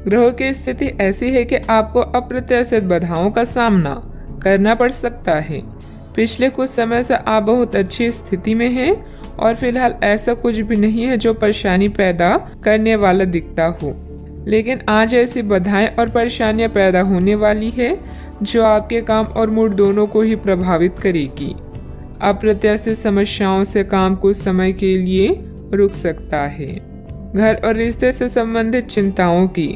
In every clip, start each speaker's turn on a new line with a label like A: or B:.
A: ग्रहों की स्थिति ऐसी है कि आपको अप्रत्याशित बाधाओं का सामना करना पड़ सकता है। पिछले कुछ समय से आप बहुत अच्छी स्थिति में हैं और फिलहाल ऐसा कुछ भी नहीं है जो परेशानी पैदा करने वाला दिखता हो, लेकिन आज ऐसी बाधाएं और परेशानियां पैदा होने वाली है जो आपके काम और मूड दोनों को ही प्रभावित करेगी। अप्रत्याशित समस्याओं से काम कुछ समय के लिए रुक सकता है। घर और रिश्ते से संबंधित चिंताओं की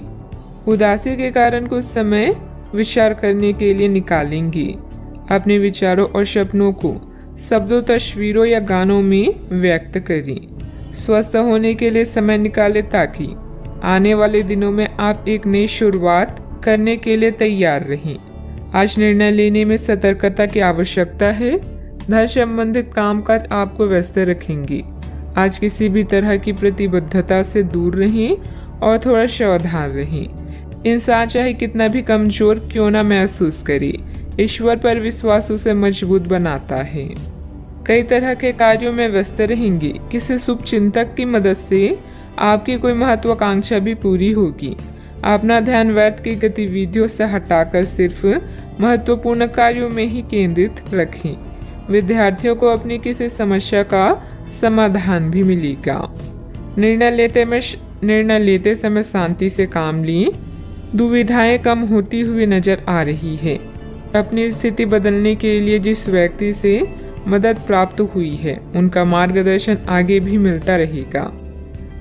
A: उदासी के कारण कुछ समय विचार करने के लिए निकालेंगी। अपने विचारों और सपनों को शब्दों, तस्वीरों या गानों में व्यक्त करें। स्वस्थ होने के लिए समय निकालें ताकि आने वाले दिनों में आप एक नई शुरुआत करने के लिए तैयार रहें। आज निर्णय लेने में सतर्कता की आवश्यकता है। धन संबंधित कामकाज आपको व्यस्त रखेंगे। आज किसी भी तरह की प्रतिबद्धता से दूर रहें और थोड़ा सावधान रहें। इंसान चाहे कितना भी कमजोर क्यों ना महसूस करे, ईश्वर पर विश्वास उसे मजबूत बनाता है। कई तरह के कार्यों में व्यस्त रहेंगे। किसी शुभ चिंतक की मदद से आपकी कोई महत्वाकांक्षा भी पूरी होगी। अपना ध्यान व्यर्थ की गतिविधियों से हटाकर सिर्फ महत्वपूर्ण कार्यों में ही केंद्रित रखें। विद्यार्थियों को अपनी किसी समस्या का समाधान भी मिलेगा। निर्णय लेते समय शांति से काम लें। दुविधाएं कम होती हुई नजर आ रही है। अपनी स्थिति बदलने के लिए जिस व्यक्ति से मदद प्राप्त हुई है उनका मार्गदर्शन आगे भी मिलता रहेगा।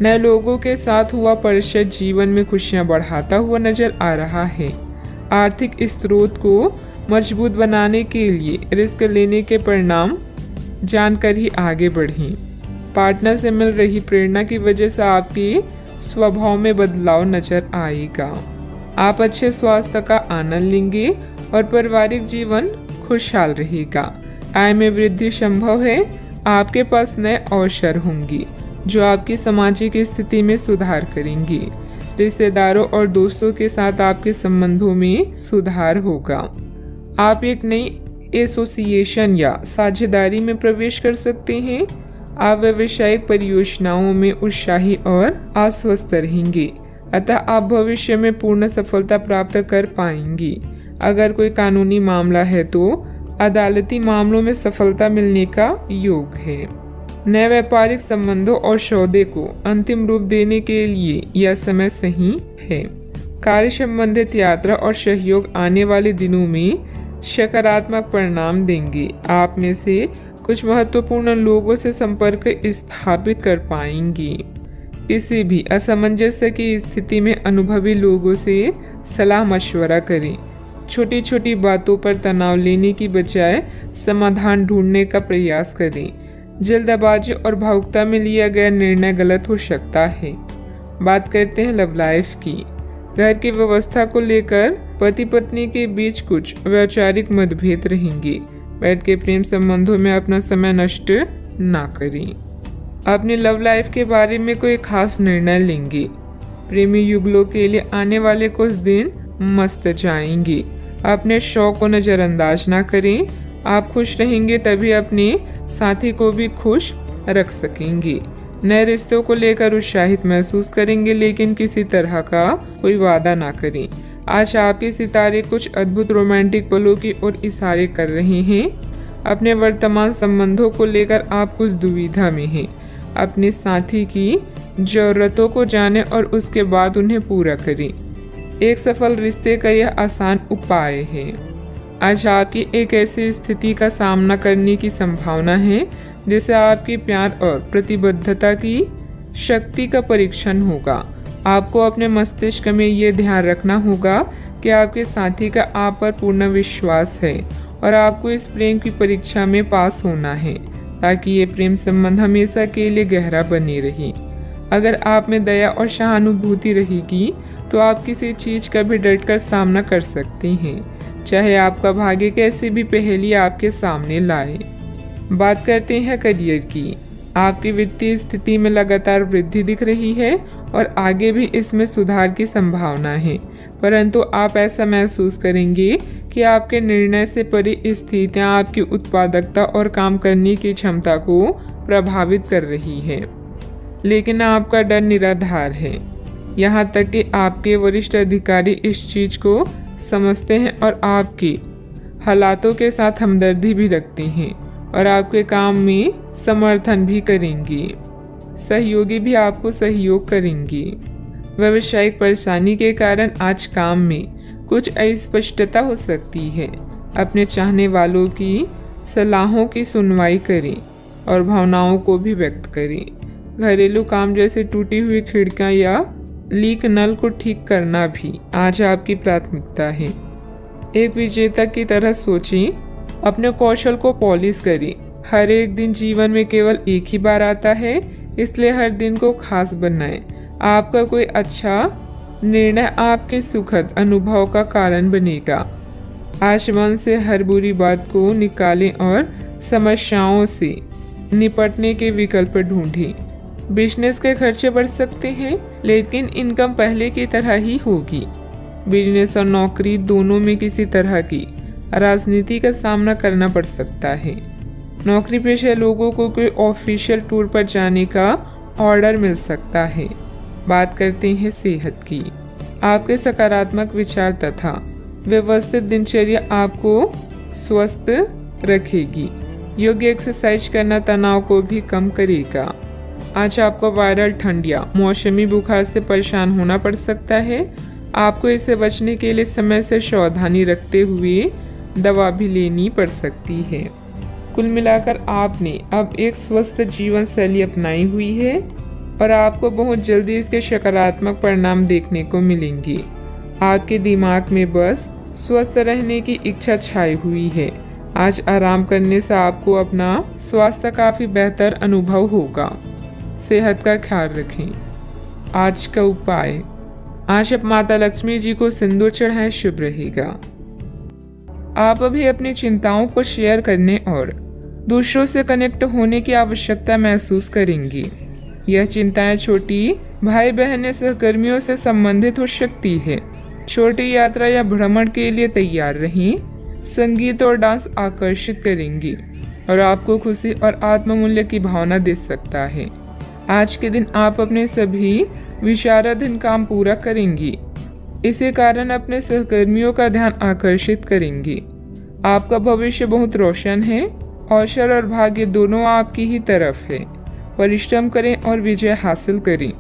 A: नए लोगों के साथ हुआ परिचय जीवन में खुशियां बढ़ाता हुआ नजर आ रहा है। आर्थिक स्रोत को मजबूत बनाने के लिए रिस्क लेने के परिणाम जानकर ही आगे बढ़ें। पार्टनर से मिल रही प्रेरणा की वजह से आपके स्वभाव में बदलाव नजर आएगा। आप अच्छे स्वास्थ्य का आनंद लेंगे और पारिवारिक जीवन खुशहाल रहेगा। आय में वृद्धि संभव है। आपके पास नए अवसर होंगे जो आपकी सामाजिक स्थिति में सुधार करेंगे। रिश्तेदारों और दोस्तों के साथ आपके संबंधों में सुधार होगा। आप एक नई एसोसिएशन या साझेदारी में प्रवेश कर सकते हैं। आप व्यावसायिक परियोजनाओं में उत्साही और आश्वस्त रहेंगे, अतः आप भविष्य में पूर्ण सफलता प्राप्त कर पाएंगे। अगर कोई कानूनी मामला है तो अदालती मामलों में सफलता मिलने का योग है। नए व्यापारिक संबंधों और सौदे को अंतिम रूप देने के लिए यह समय सही है। कार्य संबंधित यात्रा और सहयोग आने वाले दिनों में सकारात्मक परिणाम देंगे। आप में से कुछ महत्वपूर्ण लोगों से संपर्क स्थापित कर पाएंगे। किसी भी असमंजस्य की स्थिति में अनुभवी लोगों से सलाह मशवरा करें। छोटी छोटी बातों पर तनाव लेने की बजाय समाधान ढूंढने का प्रयास करें। जल्दबाजी और भावुकता में लिया गया निर्णय गलत हो सकता है। बात करते हैं लव लाइफ की। घर की व्यवस्था को लेकर पति पत्नी के बीच कुछ वैचारिक मतभेद रहेंगे। बैठ के प्रेम संबंधों में अपना समय नष्ट ना करें। अपनी लव लाइफ के बारे में कोई खास निर्णय लेंगे। प्रेमी युगलों के लिए आने वाले कुछ दिन मस्त जाएंगे। अपने शौक को नजरअंदाज ना करें। आप खुश रहेंगे तभी अपने साथी को भी खुश रख सकेंगे। नए रिश्तों को लेकर उत्साहित महसूस करेंगे, लेकिन किसी तरह का कोई वादा ना करें। आज आपके सितारे कुछ अद्भुत रोमांटिक पलों की ओर इशारे कर रहे हैं। अपने वर्तमान संबंधों को लेकर आप कुछ दुविधा में हैं। अपने साथी की जरूरतों को जानें और उसके बाद उन्हें पूरा करें। एक सफल रिश्ते का यह आसान उपाय है। आज आपकी एक ऐसी स्थिति का सामना करने की संभावना है जिससे आपकी प्यार और प्रतिबद्धता की शक्ति का परीक्षण होगा। आपको अपने मस्तिष्क में ये ध्यान रखना होगा कि आपके साथी का आप पर पूर्ण विश्वास है और आपको इस प्रेम की परीक्षा में पास होना है ताकि ये प्रेम संबंध हमेशा के लिए गहरा बने रहे। अगर आप में दया और सहानुभूति रहेगी तो आप किसी चीज का भी डटकर सामना कर सकते हैं, चाहे आपका भाग्य कैसे भी पहेली आपके सामने लाए। बात करते हैं करियर की। आपकी वित्तीय स्थिति में लगातार वृद्धि दिख रही है और आगे भी इसमें सुधार की संभावना है, परंतु आप ऐसा महसूस करेंगे कि आपके निर्णय से परी स्थितियां आपकी उत्पादकता और काम करने की क्षमता को प्रभावित कर रही है, लेकिन आपका डर निराधार है। यहाँ तक कि आपके वरिष्ठ अधिकारी इस चीज को समझते हैं और आपकी हालातों के साथ हमदर्दी भी रखते हैं और आपके काम में समर्थन भी करेंगे। सहयोगी भी आपको सहयोग करेंगे। व्यावसायिक परेशानी के कारण आज काम में कुछ अस्पष्टता हो सकती है। अपने चाहने वालों की सलाहों की सुनवाई करें और भावनाओं को भी व्यक्त करें। घरेलू काम जैसे टूटी हुई खिड़कियां या लीक नल को ठीक करना भी आज आपकी प्राथमिकता है। एक विजेता की तरह सोचें, अपने कौशल को पॉलिश करें। हर एक दिन जीवन में केवल एक ही बार आता है, इसलिए हर दिन को खास बनाएं। आपका कोई अच्छा निर्णय आपके सुखद अनुभव का कारण बनेगा। आज मन से हर बुरी बात को निकालें और समस्याओं से निपटने के विकल्प ढूंढें। बिजनेस के खर्चे बढ़ सकते हैं, लेकिन इनकम पहले की तरह ही होगी। बिजनेस और नौकरी दोनों में किसी तरह की राजनीति का सामना करना पड़ सकता है। नौकरी पेशा लोगों को कोई ऑफिशियल टूर पर जाने का ऑर्डर मिल सकता है। बात करते हैं सेहत की। आपके सकारात्मक विचार तथा व्यवस्थित दिनचर्या आपको स्वस्थ रखेगी। योग्य एक्सरसाइज करना तनाव को भी कम करेगा। आज आपको वायरल ठंड या मौसमी बुखार से परेशान होना पड़ सकता है। आपको इससे बचने के लिए समय से सावधानी रखते हुए दवा भी लेनी पड़ सकती है। कुल मिलाकर आपने अब एक स्वस्थ जीवन शैली अपनाई हुई है और आपको बहुत जल्दी इसके सकारात्मक परिणाम देखने को मिलेंगे। आपके दिमाग में बस स्वस्थ रहने की इच्छा छाई हुई है। आज आराम करने से आपको अपना स्वास्थ्य काफी बेहतर अनुभव होगा। सेहत का ख्याल रखें। आज का उपाय, आज आप माता लक्ष्मी जी को सिंदूर चढ़ाएं, शुभ रहेगा। आप अभी अपनी चिंताओं को शेयर करने और दूसरों से कनेक्ट होने की आवश्यकता महसूस करेंगी। यह चिंताएं छोटी भाई बहन या सहकर्मियों से संबंधित हो सकती है। छोटी यात्रा या भ्रमण के लिए तैयार रहें। संगीत और डांस आकर्षित करेंगी और आपको खुशी और आत्ममूल्य की भावना दे सकता है। आज के दिन आप अपने सभी विचाराधीन काम पूरा करेंगी। इसी कारण अपने सहकर्मियों का ध्यान आकर्षित करेंगे। आपका भविष्य बहुत रोशन है। अवसर और भाग्य दोनों आपकी ही तरफ है। परिश्रम करें और विजय हासिल करें।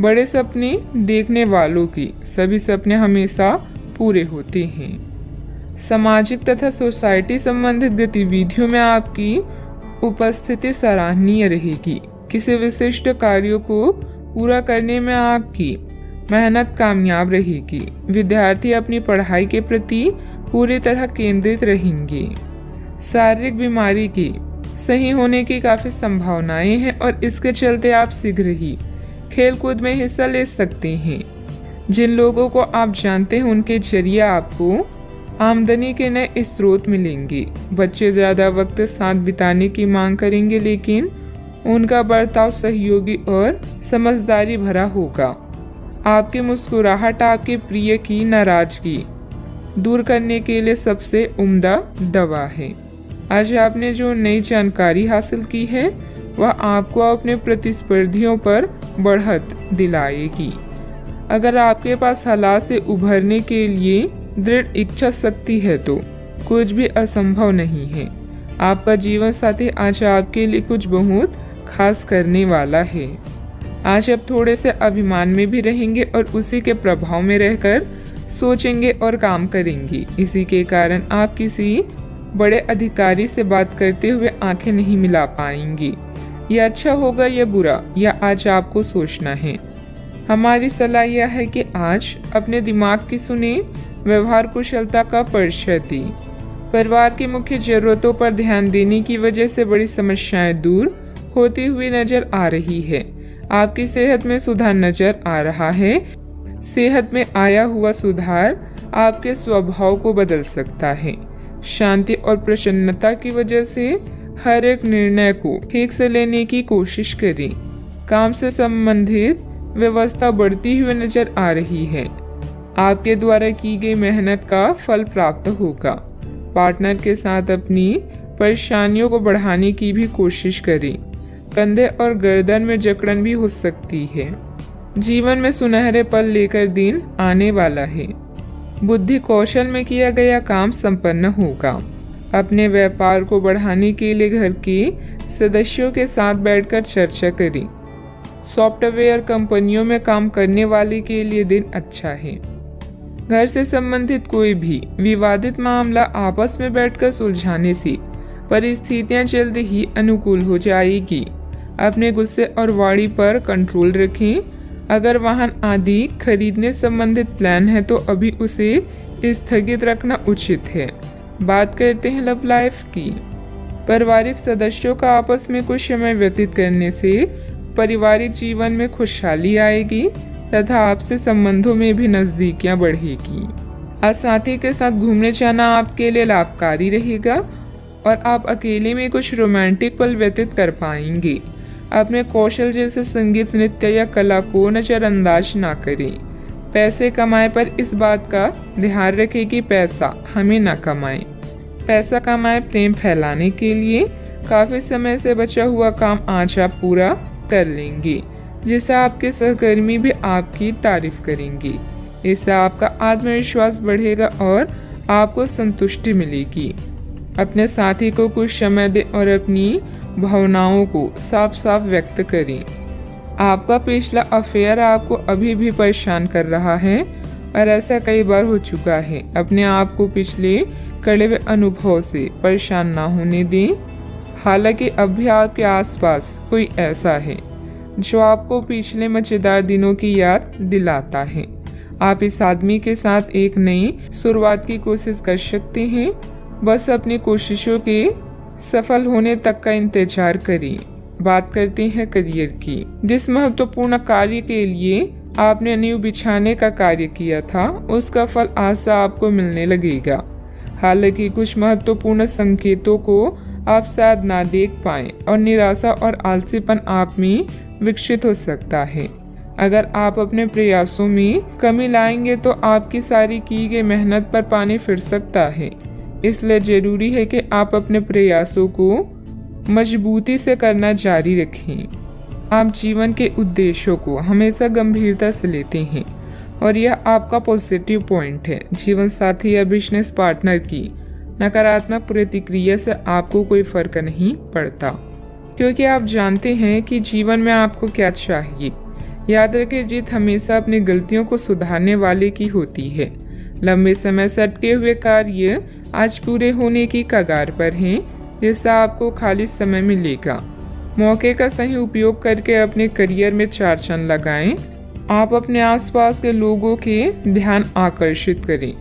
A: बड़े सपने देखने वालों की सभी सपने हमेशा पूरे होते हैं। सामाजिक तथा सोसाइटी संबंधित गतिविधियों में आपकी उपस्थिति सराहनीय रहेगी। किसी विशिष्ट कार्यों को पूरा करने में आपकी मेहनत कामयाब रहेगी। विद्यार्थी अपनी पढ़ाई के प्रति पूरी तरह केंद्रित रहेंगे। शारीरिक बीमारी की सही होने की काफी संभावनाएं हैं और इसके चलते आप शीघ्र ही खेलकूद में हिस्सा ले सकते हैं। जिन लोगों को आप जानते हैं उनके जरिए आपको आमदनी के नए स्रोत मिलेंगे। बच्चे ज्यादा वक्त साथ बिताने की मांग करेंगे, लेकिन उनका बर्ताव सहयोगी और समझदारी भरा होगा। आपकी मुस्कुराहट आपके प्रिय की नाराजगी दूर करने के लिए सबसे उम्दा दवा है। आज आपने जो नई जानकारी हासिल की है वह आपको अपने प्रतिस्पर्धियों पर बढ़त दिलाएगी। अगर आपके पास हालात से उभरने के लिए दृढ़ इच्छा शक्ति है तो कुछ भी असंभव नहीं है। आपका जीवन साथी आज आपके लिए कुछ बहुत खास करने वाला है। आज आप थोड़े से अभिमान में भी रहेंगे और उसी के प्रभाव में रहकर सोचेंगे और काम करेंगे। इसी के कारण आप किसी बड़े अधिकारी से बात करते हुए आंखें नहीं मिला पाएंगी। यह अच्छा होगा या बुरा, यह आज आपको सोचना है। हमारी सलाह यह है कि आज अपने दिमाग की सुने, व्यवहार कुशलता का परिचय दें। परिवार की मुख्य जरूरतों पर ध्यान देने की वजह से बड़ी समस्याएं दूर होती हुई नजर आ रही है। आपकी सेहत में सुधार नजर आ रहा है। सेहत में आया हुआ सुधार आपके स्वभाव को बदल सकता है। शांति और प्रसन्नता की वजह से हर एक निर्णय को ठीक से लेने की कोशिश करें। काम से संबंधित व्यवस्था बढ़ती हुई नजर आ रही है। आपके द्वारा की गई मेहनत का फल प्राप्त होगा। पार्टनर के साथ अपनी परेशानियों को बढ़ाने की भी कोशिश करें। कंधे और गर्दन में जकड़न भी हो सकती है। जीवन में सुनहरे पल लेकर दिन आने वाला है। बुद्धि कौशल में किया गया काम संपन्न होगा। अपने व्यापार को बढ़ाने के लिए घर के सदस्यों के साथ बैठकर चर्चा करें। सॉफ्टवेयर कंपनियों में काम करने वाले के लिए दिन अच्छा है। घर से संबंधित कोई भी विवादित मामला आपस में बैठकर सुलझाने से परिस्थितियां जल्द ही अनुकूल हो जाएगी। अपने गुस्से और वाणी पर कंट्रोल रखें। अगर वाहन आदि खरीदने संबंधित प्लान है तो अभी उसे स्थगित रखना उचित है। बात करते हैं लव लाइफ की। पारिवारिक सदस्यों का आपस में कुछ समय व्यतीत करने से पारिवारिक जीवन में खुशहाली आएगी तथा आपसे संबंधों में भी नजदीकियां बढ़ेगी। आज साथी के साथ घूमने जाना आपके लिए लाभकारी रहेगा और आप अकेले में कुछ रोमांटिक पल व्यतीत कर पाएंगे। अपने कौशल जैसे संगीत, नृत्य या कला को नजरअंदाज ना करें। पैसे कमाए पर इस बात का ध्यान रखें कि पैसा हमें न कमाए। पैसा कमाए प्रेम फैलाने के लिए काफी समय से बचा हुआ काम आज आप पूरा कर लेंगे, जिससे आपके सहकर्मी भी आपकी तारीफ करेंगे। इससे आपका आत्मविश्वास बढ़ेगा और आपको संतुष्टि मिलेगी। अपने साथी को कुछ समय दें और अपनी भावनाओं को साफ साफ व्यक्त करें। आपका पिछला अफेयर आपको अभी भी परेशान कर रहा है और ऐसा कई बार हो चुका है। अपने आप को पिछले कड़े हुए अनुभव से परेशान ना होने दें। हालांकि अब भी आपके आसपास कोई ऐसा है जो आपको पिछले मजेदार दिनों की याद दिलाता है। आप इस आदमी के साथ एक नई शुरुआत की कोशिश कर सकते हैं। बस अपनी कोशिशों के सफल होने तक का इंतजार करें। बात करते हैं करियर की। जिस महत्वपूर्ण कार्य के लिए आपने नींव बिछाने का कार्य किया था, उसका फल आज से आपको मिलने लगेगा। हालांकि कुछ महत्वपूर्ण संकेतों को आप शायद ना देख पाएं और निराशा और आलसीपन आप में विकसित हो सकता है। अगर आप अपने प्रयासों में कमी लाएंगे तो आपकी सारी की गई मेहनत पर पानी फिर सकता है। इसलिए जरूरी है कि आप अपने प्रयासों को मजबूती से करना जारी रखें। आप जीवन के उद्देश्यों को हमेशा गंभीरता से लेते हैं और यह आपका पॉजिटिव पॉइंट है। जीवन साथी या बिजनेस पार्टनर की नकारात्मक प्रतिक्रिया से आपको कोई फर्क नहीं पड़ता, क्योंकि आप जानते हैं कि जीवन में आपको क्या चाहिए। याद रखें, जीत हमेशा अपनी गलतियों को सुधारने वाले की होती है। लंबे समय से अटके हुए कार्य आज पूरे होने की कगार पर हैं, जिससे आपको खाली समय मिलेगा। मौके का सही उपयोग करके अपने करियर में 4 चांद लगाएं। आप अपने आसपास के लोगों के ध्यान आकर्षित करें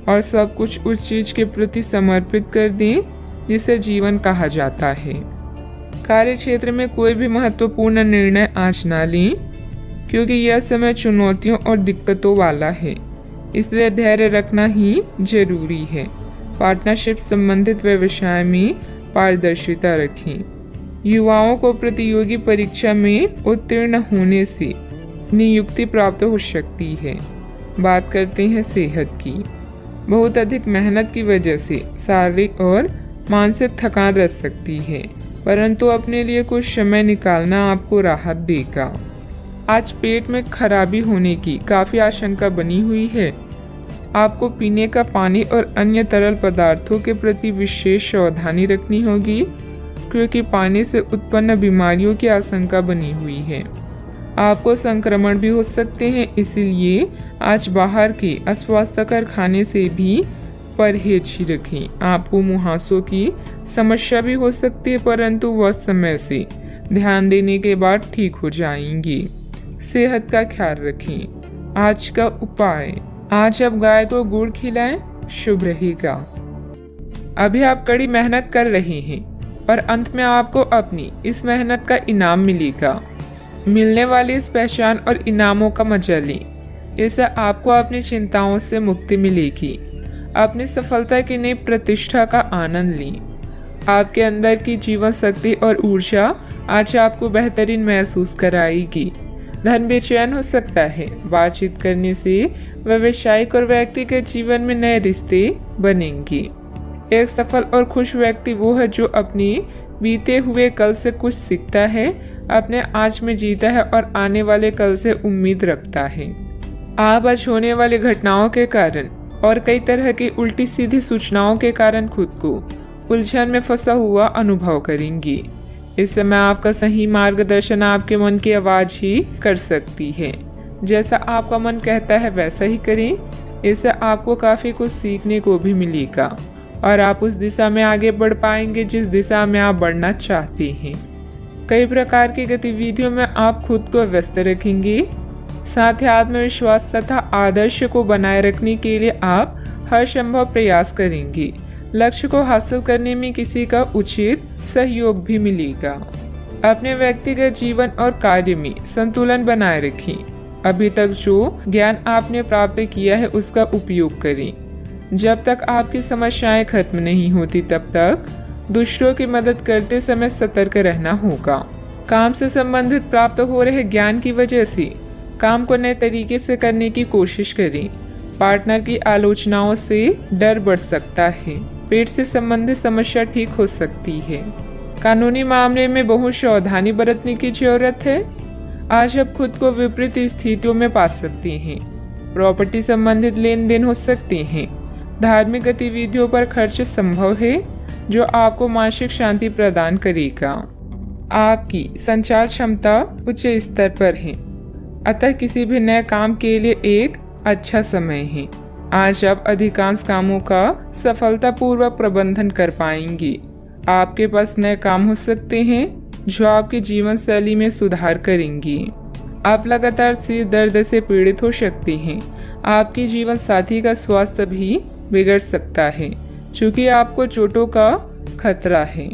A: और सब कुछ उस चीज के प्रति समर्पित कर दें जिसे जीवन कहा जाता है। कार्य क्षेत्र में कोई भी महत्वपूर्ण निर्णय आज ना लें, क्योंकि यह समय चुनौतियों और दिक्कतों वाला है। इसलिए धैर्य रखना ही जरूरी है। पार्टनरशिप संबंधित व्यवसाय में पारदर्शिता रखें। युवाओं को प्रतियोगी परीक्षा में उत्तीर्ण होने से नियुक्ति प्राप्त हो सकती है। बात करते हैं सेहत की। बहुत अधिक मेहनत की वजह से शारीरिक और मानसिक थकान रह सकती है, परंतु अपने लिए कुछ समय निकालना आपको राहत देगा। आज पेट में खराबी होने की काफी आशंका बनी हुई है। आपको पीने का पानी और अन्य तरल पदार्थों के प्रति विशेष सावधानी रखनी होगी, क्योंकि पानी से उत्पन्न बीमारियों की आशंका बनी हुई है। आपको संक्रमण भी हो सकते हैं, इसीलिए आज बाहर के अस्वास्थ्यकर खाने से भी परहेज ही रखें। आपको मुहासों की समस्या भी हो सकती है, परंतु वह समय से ध्यान देने के बाद ठीक हो जाएंगी। सेहत का ख्याल रखें। आज का उपाय, आज आप गाय को गुड़ खिलाएं, शुभ रहेगा। अभी आप कड़ी मेहनत कर रहे हैं और अंत में आपको अपनी इस मेहनत का इनाम मिलेगा। मिलने वाली इस पहचान और इनामों का मजा लें। इससे आपको अपनी चिंताओं से मुक्ति मिलेगी। अपनी सफलता की नई प्रतिष्ठा का आनंद लें। आपके अंदर की जीवन शक्ति और ऊर्जा आज आपको बेहतरीन महसूस कराएगी। धन बेचैन हो सकता है। बातचीत करने से व्यावसायिक और व्यक्तिगत जीवन में नए रिश्ते बनेंगे। एक सफल और खुश व्यक्ति वो है जो अपने बीते हुए कल से कुछ सीखता है अपने आज में जीता है और आने वाले कल से उम्मीद रखता है। आप आज होने वाली घटनाओं के कारण और कई तरह की उल्टी सीधी सूचनाओं के कारण खुद को उलझन में फंसा हुआ अनुभव करेंगी। इस समय आपका सही मार्गदर्शन आपके मन की आवाज ही कर सकती है। जैसा आपका मन कहता है वैसा ही करें। इससे आपको काफ़ी कुछ सीखने को भी मिलेगा और आप उस दिशा में आगे बढ़ पाएंगे जिस दिशा में आप बढ़ना चाहते हैं। कई प्रकार की गतिविधियों में आप खुद को व्यस्त रखेंगे। साथ ही आत्मविश्वास तथा आदर्श को बनाए रखने के लिए आप हर संभव प्रयास करेंगे। लक्ष्य को हासिल करने में किसी का उचित सहयोग भी मिलेगा। अपने व्यक्तिगत जीवन और कार्य में संतुलन बनाए रखें। अभी तक जो ज्ञान आपने प्राप्त किया है उसका उपयोग करें। जब तक आपकी समस्याएं खत्म नहीं होती तब तक दूसरों की मदद करते समय सतर्क रहना होगा। काम से संबंधित प्राप्त हो रहे ज्ञान की वजह से काम को नए तरीके से करने की कोशिश करें। पार्टनर की आलोचनाओं से डर बढ़ सकता है। पेट से संबंधित समस्या ठीक हो सकती है। कानूनी मामले में बहुत सावधानी बरतने की जरूरत है। आज आप खुद को विपरीत स्थितियों में पा सकते हैं। प्रॉपर्टी संबंधित लेन देन हो सकते हैं। धार्मिक गतिविधियों पर खर्च संभव है जो आपको मानसिक शांति प्रदान करेगा। आपकी संचार क्षमता उच्च स्तर पर है, अतः किसी भी नए काम के लिए एक अच्छा समय है। आज आप अधिकांश कामों का सफलतापूर्वक प्रबंधन कर पाएंगे। आपके पास नए काम हो सकते हैं जो आपकी जीवन शैली में सुधार करेंगी। आप लगातार सिर दर्द से पीड़ित हो सकते हैं। आपके जीवन साथी का स्वास्थ्य भी बिगड़ सकता है क्योंकि आपको चोटों का खतरा है,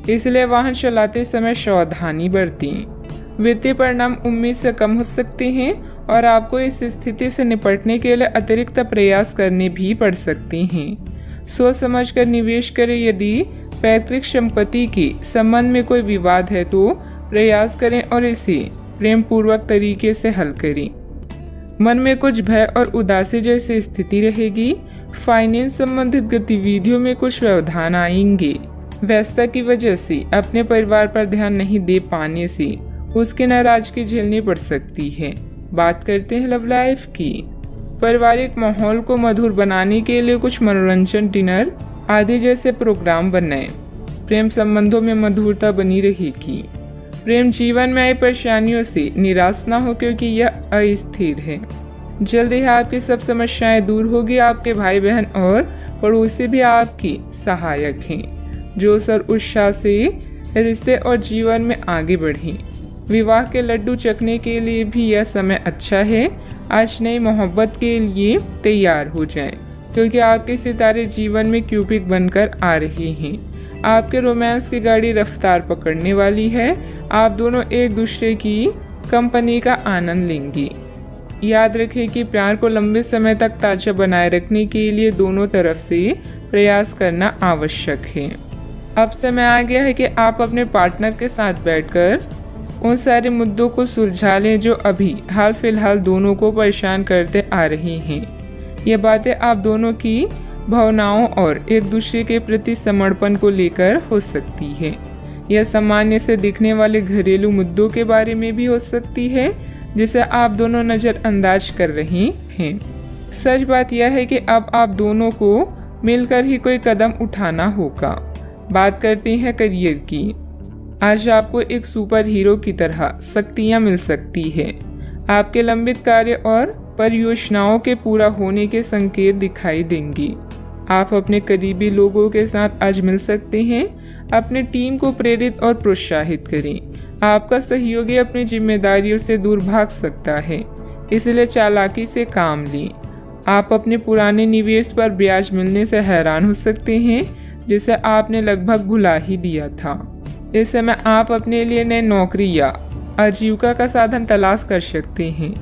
A: इसलिए वाहन चलाते समय सावधानी बरतें। वित्तीय परिणाम उम्मीद से कम हो सकते हैं और आपको इस स्थिति से निपटने के लिए अतिरिक्त प्रयास करने भी पड़ सकते हैं। सोच समझकर निवेश करें। यदि पैतृक संपत्ति के संबंध में कोई विवाद है तो प्रयास करें और इसे प्रेम पूर्वक तरीके से हल करें। मन में कुछ भय और उदासी जैसी स्थिति रहेगी। फाइनेंस संबंधित गतिविधियों में कुछ व्यवधान आएंगे। व्यस्तता की वजह से अपने परिवार पर ध्यान नहीं दे पाने से उसकी नाराजगी झेलनी पड़ सकती है। बात करते हैं लव लाइफ की। पारिवारिक माहौल को मधुर बनाने के लिए कुछ मनोरंजन, डिनर आदि जैसे प्रोग्राम बनाएं। प्रेम संबंधों में मधुरता बनी रहेगी। प्रेम जीवन में आई परेशानियों से निराश न हो क्योंकि यह अस्थिर है। जल्दी ही आपकी सब समस्याएं दूर होगी। आपके भाई बहन और पड़ोसी भी आपकी सहायक हैं। जोश और उत्साह से रिश्ते और जीवन में आगे बढ़ें। विवाह के लड्डू चखने के लिए भी यह समय अच्छा है। आज नई मोहब्बत के लिए तैयार हो जाएं, क्योंकि आपके सितारे जीवन में क्यूपिड बनकर आ रहे हैं। आपके रोमांस की गाड़ी रफ्तार पकड़ने वाली है। आप दोनों एक दूसरे की कंपनी का आनंद लेंगे। याद रखें कि प्यार को लंबे समय तक ताजा बनाए रखने के लिए दोनों तरफ से प्रयास करना आवश्यक है। अब समय आ गया है कि आप अपने पार्टनर के साथ बैठकर उन सारे मुद्दों को सुलझा लें जो अभी हाल फिलहाल दोनों को परेशान करते आ रहे हैं। ये बातें आप दोनों की भावनाओं और एक दूसरे के प्रति समर्पण को लेकर हो सकती है। यह सामान्य से दिखने वाले घरेलू मुद्दों के बारे में भी हो सकती है जिसे आप दोनों नज़रअंदाज कर रहे हैं। सच बात यह है कि अब आप दोनों को मिलकर ही कोई कदम उठाना होगा। बात करते हैं करियर की। आज आपको एक सुपर हीरो की तरह शक्तियाँ मिल सकती है। आपके लंबित कार्य और परियोजनाओं के पूरा होने के संकेत दिखाई देंगे। आप अपने करीबी लोगों के साथ आज मिल सकते हैं। अपने टीम को प्रेरित और प्रोत्साहित करें। आपका सहयोगी अपनी जिम्मेदारियों से दूर भाग सकता है, इसलिए चालाकी से काम लें। आप अपने पुराने निवेश पर ब्याज मिलने से हैरान हो सकते हैं, जिसे आपने लगभग भुला ही दिया था। इस समय आप अपने लिए नई नौकरी या आजीविका का साधन तलाश कर सकते हैं।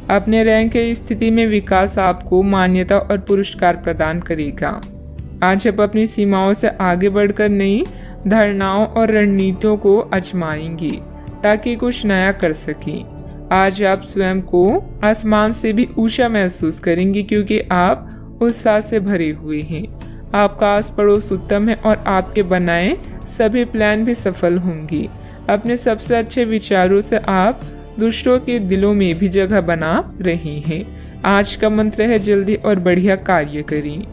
A: अपने रैंक की स्थिति में विकास आपको मान्यता और पुरस्कार प्रदान करेगा। आज आप अपनी सीमाओं से आगे बढ़कर नई धारणाओं और रणनीतियों को आजमाएंगे ताकि कुछ नया कर सकें। आज आप स्वयं को आसमान से भी ऊंचा महसूस करेंगे क्योंकि आप उत्साह से भरे हुए हैं। आपका आस पड़ोस उत्तम है और आपके बनाए सभी प्लान भी सफल होंगे। अपने सबसे अच्छे विचारों से आप दूसरों के दिलों में भी जगह बना रही हैं। आज का मंत्र है जल्दी और बढ़िया कार्य करें।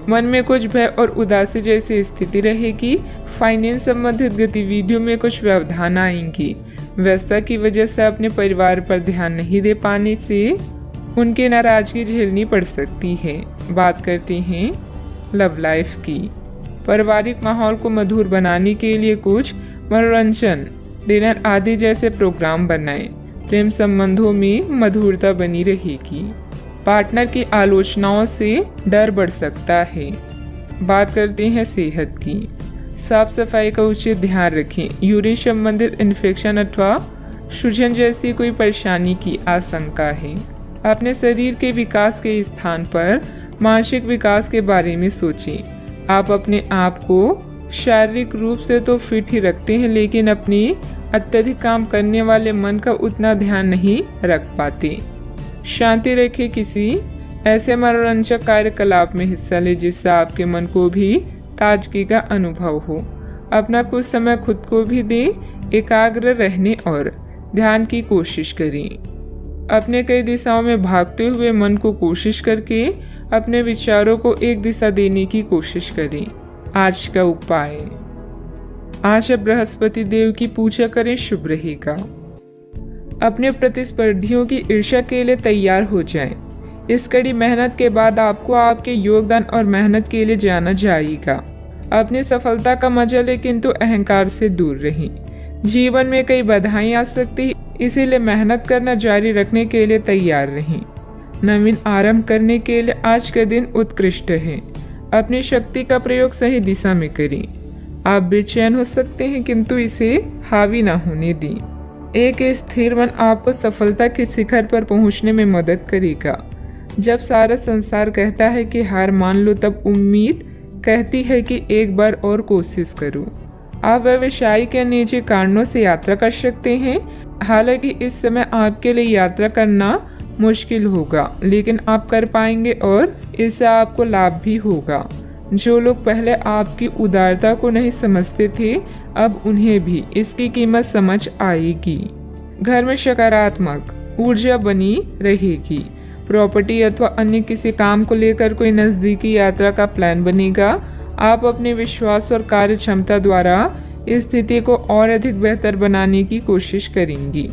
A: मन में कुछ भय और उदासी जैसी स्थिति रहेगी। फाइनेंस संबंधित गतिविधियों में कुछ व्यवधान आएंगी। व्यस्तता की वजह से अपने परिवार पर ध्यान नहीं दे पाने से उनकी नाराजगी झेलनी पड़ सकती है। बात करते हैं लव लाइफ की। पारिवारिक माहौल को मधुर बनाने के लिए कुछ मनोरंजन, डिनर आदि जैसे प्रोग्राम बनाएं। प्रेम संबंधों में मधुरता बनी रहेगी। पार्टनर की आलोचनाओं से डर बढ़ सकता है। बात करते हैं सेहत की। साफ सफाई का उचित ध्यान रखें। यूरिन संबंधित इन्फेक्शन अथवा सूजन जैसी कोई परेशानी की आशंका है। अपने शरीर के विकास के स्थान पर मानसिक विकास के बारे में सोचें। आप अपने आप को शारीरिक रूप से तो फिट ही रखते हैं, लेकिन अपनी अत्यधिक काम करने वाले मन का उतना ध्यान नहीं रख पाते। शांति रखें। किसी ऐसे मनोरंजक कार्यकलाप में हिस्सा लें जिससे आपके मन को भी ताजगी का अनुभव हो। अपना कुछ समय खुद को भी दें। एकाग्र रहने और ध्यान की कोशिश करें। अपने कई दिशाओं में भागते हुए मन को कोशिश करके अपने विचारों को एक दिशा देने की कोशिश करें। आज का उपाय, आज आप बृहस्पति देव की पूजा करें, शुभ रहेगा। अपने प्रतिस्पर्धियों की ईर्ष्या के लिए तैयार हो जाएं। इस कड़ी मेहनत के बाद आपको आपके योगदान और मेहनत के लिए जाना जाएगा। अपनी सफलता का मजा लें, किंतु अहंकार से दूर रहें। जीवन में कई बाधाएं आ सकती, इसीलिए मेहनत करना जारी रखने के लिए तैयार रहें। नवीन आरंभ करने के लिए आज का दिन उत्कृष्ट है। अपनी शक्ति का प्रयोग सही दिशा में करें। आप बेचैन हो सकते हैं, किंतु इसे हावी ना होने दें। एक स्थिर मन आपको सफलता के शिखर पर पहुंचने में मदद करेगा। जब सारा संसार कहता है कि हार मान लो, तब उम्मीद कहती है कि एक बार और कोशिश करो। आप व्यवसायिक या निजी कारणों से यात्रा कर सकते हैं। हालांकि इस समय आपके लिए यात्रा करना मुश्किल होगा, लेकिन आप कर पाएंगे और इससे आपको लाभ भी होगा। जो लोग पहले आपकी उदारता को नहीं समझते थे, अब उन्हें भी इसकी कीमत समझ आएगी। घर में सकारात्मक ऊर्जा बनी रहेगी। प्रॉपर्टी अथवा अन्य किसी काम को लेकर कोई नजदीकी यात्रा का प्लान बनेगा। आप अपने विश्वास और कार्य क्षमता द्वारा इस स्थिति को और अधिक बेहतर बनाने की कोशिश करेंगी।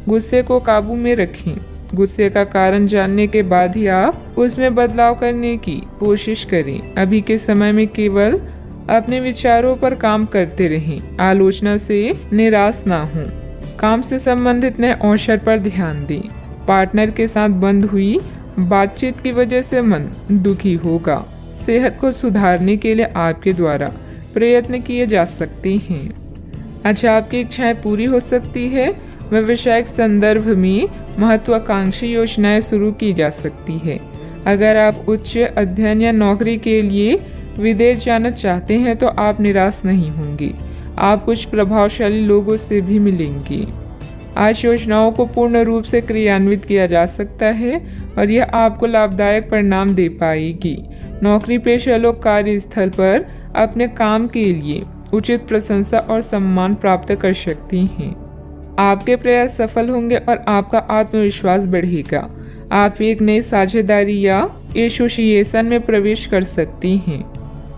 A: गुस्से को काबू में रखें। गुस्से का कारण जानने के बाद ही आप उसमें बदलाव करने की कोशिश करें। अभी के समय में केवल अपने विचारों पर काम करते रहें। आलोचना से निराश ना हों। काम से संबंधित नए अवसर पर ध्यान दें। पार्टनर के साथ बंद हुई बातचीत की वजह से मन दुखी होगा। सेहत को सुधारने के लिए आपके द्वारा प्रयत्न किए जा सकते हैं। अच्छा, आपकी इच्छाएं पूरी हो सकती है। व्यवसायिक संदर्भ में महत्वाकांक्षी योजनाएं शुरू की जा सकती है। अगर आप उच्च अध्ययन या नौकरी के लिए विदेश जाना चाहते हैं तो आप निराश नहीं होंगे। आप कुछ प्रभावशाली लोगों से भी मिलेंगे। आज योजनाओं को पूर्ण रूप से क्रियान्वित किया जा सकता है और यह आपको लाभदायक परिणाम दे पाएगी। नौकरी पेशा लोग कार्यस्थल पर अपने काम के लिए उचित प्रशंसा और सम्मान प्राप्त कर सकते हैं। आपके प्रयास सफल होंगे और आपका आत्मविश्वास बढ़ेगा। आप एक नई साझेदारी या एसोसिएशन में प्रवेश कर सकती हैं।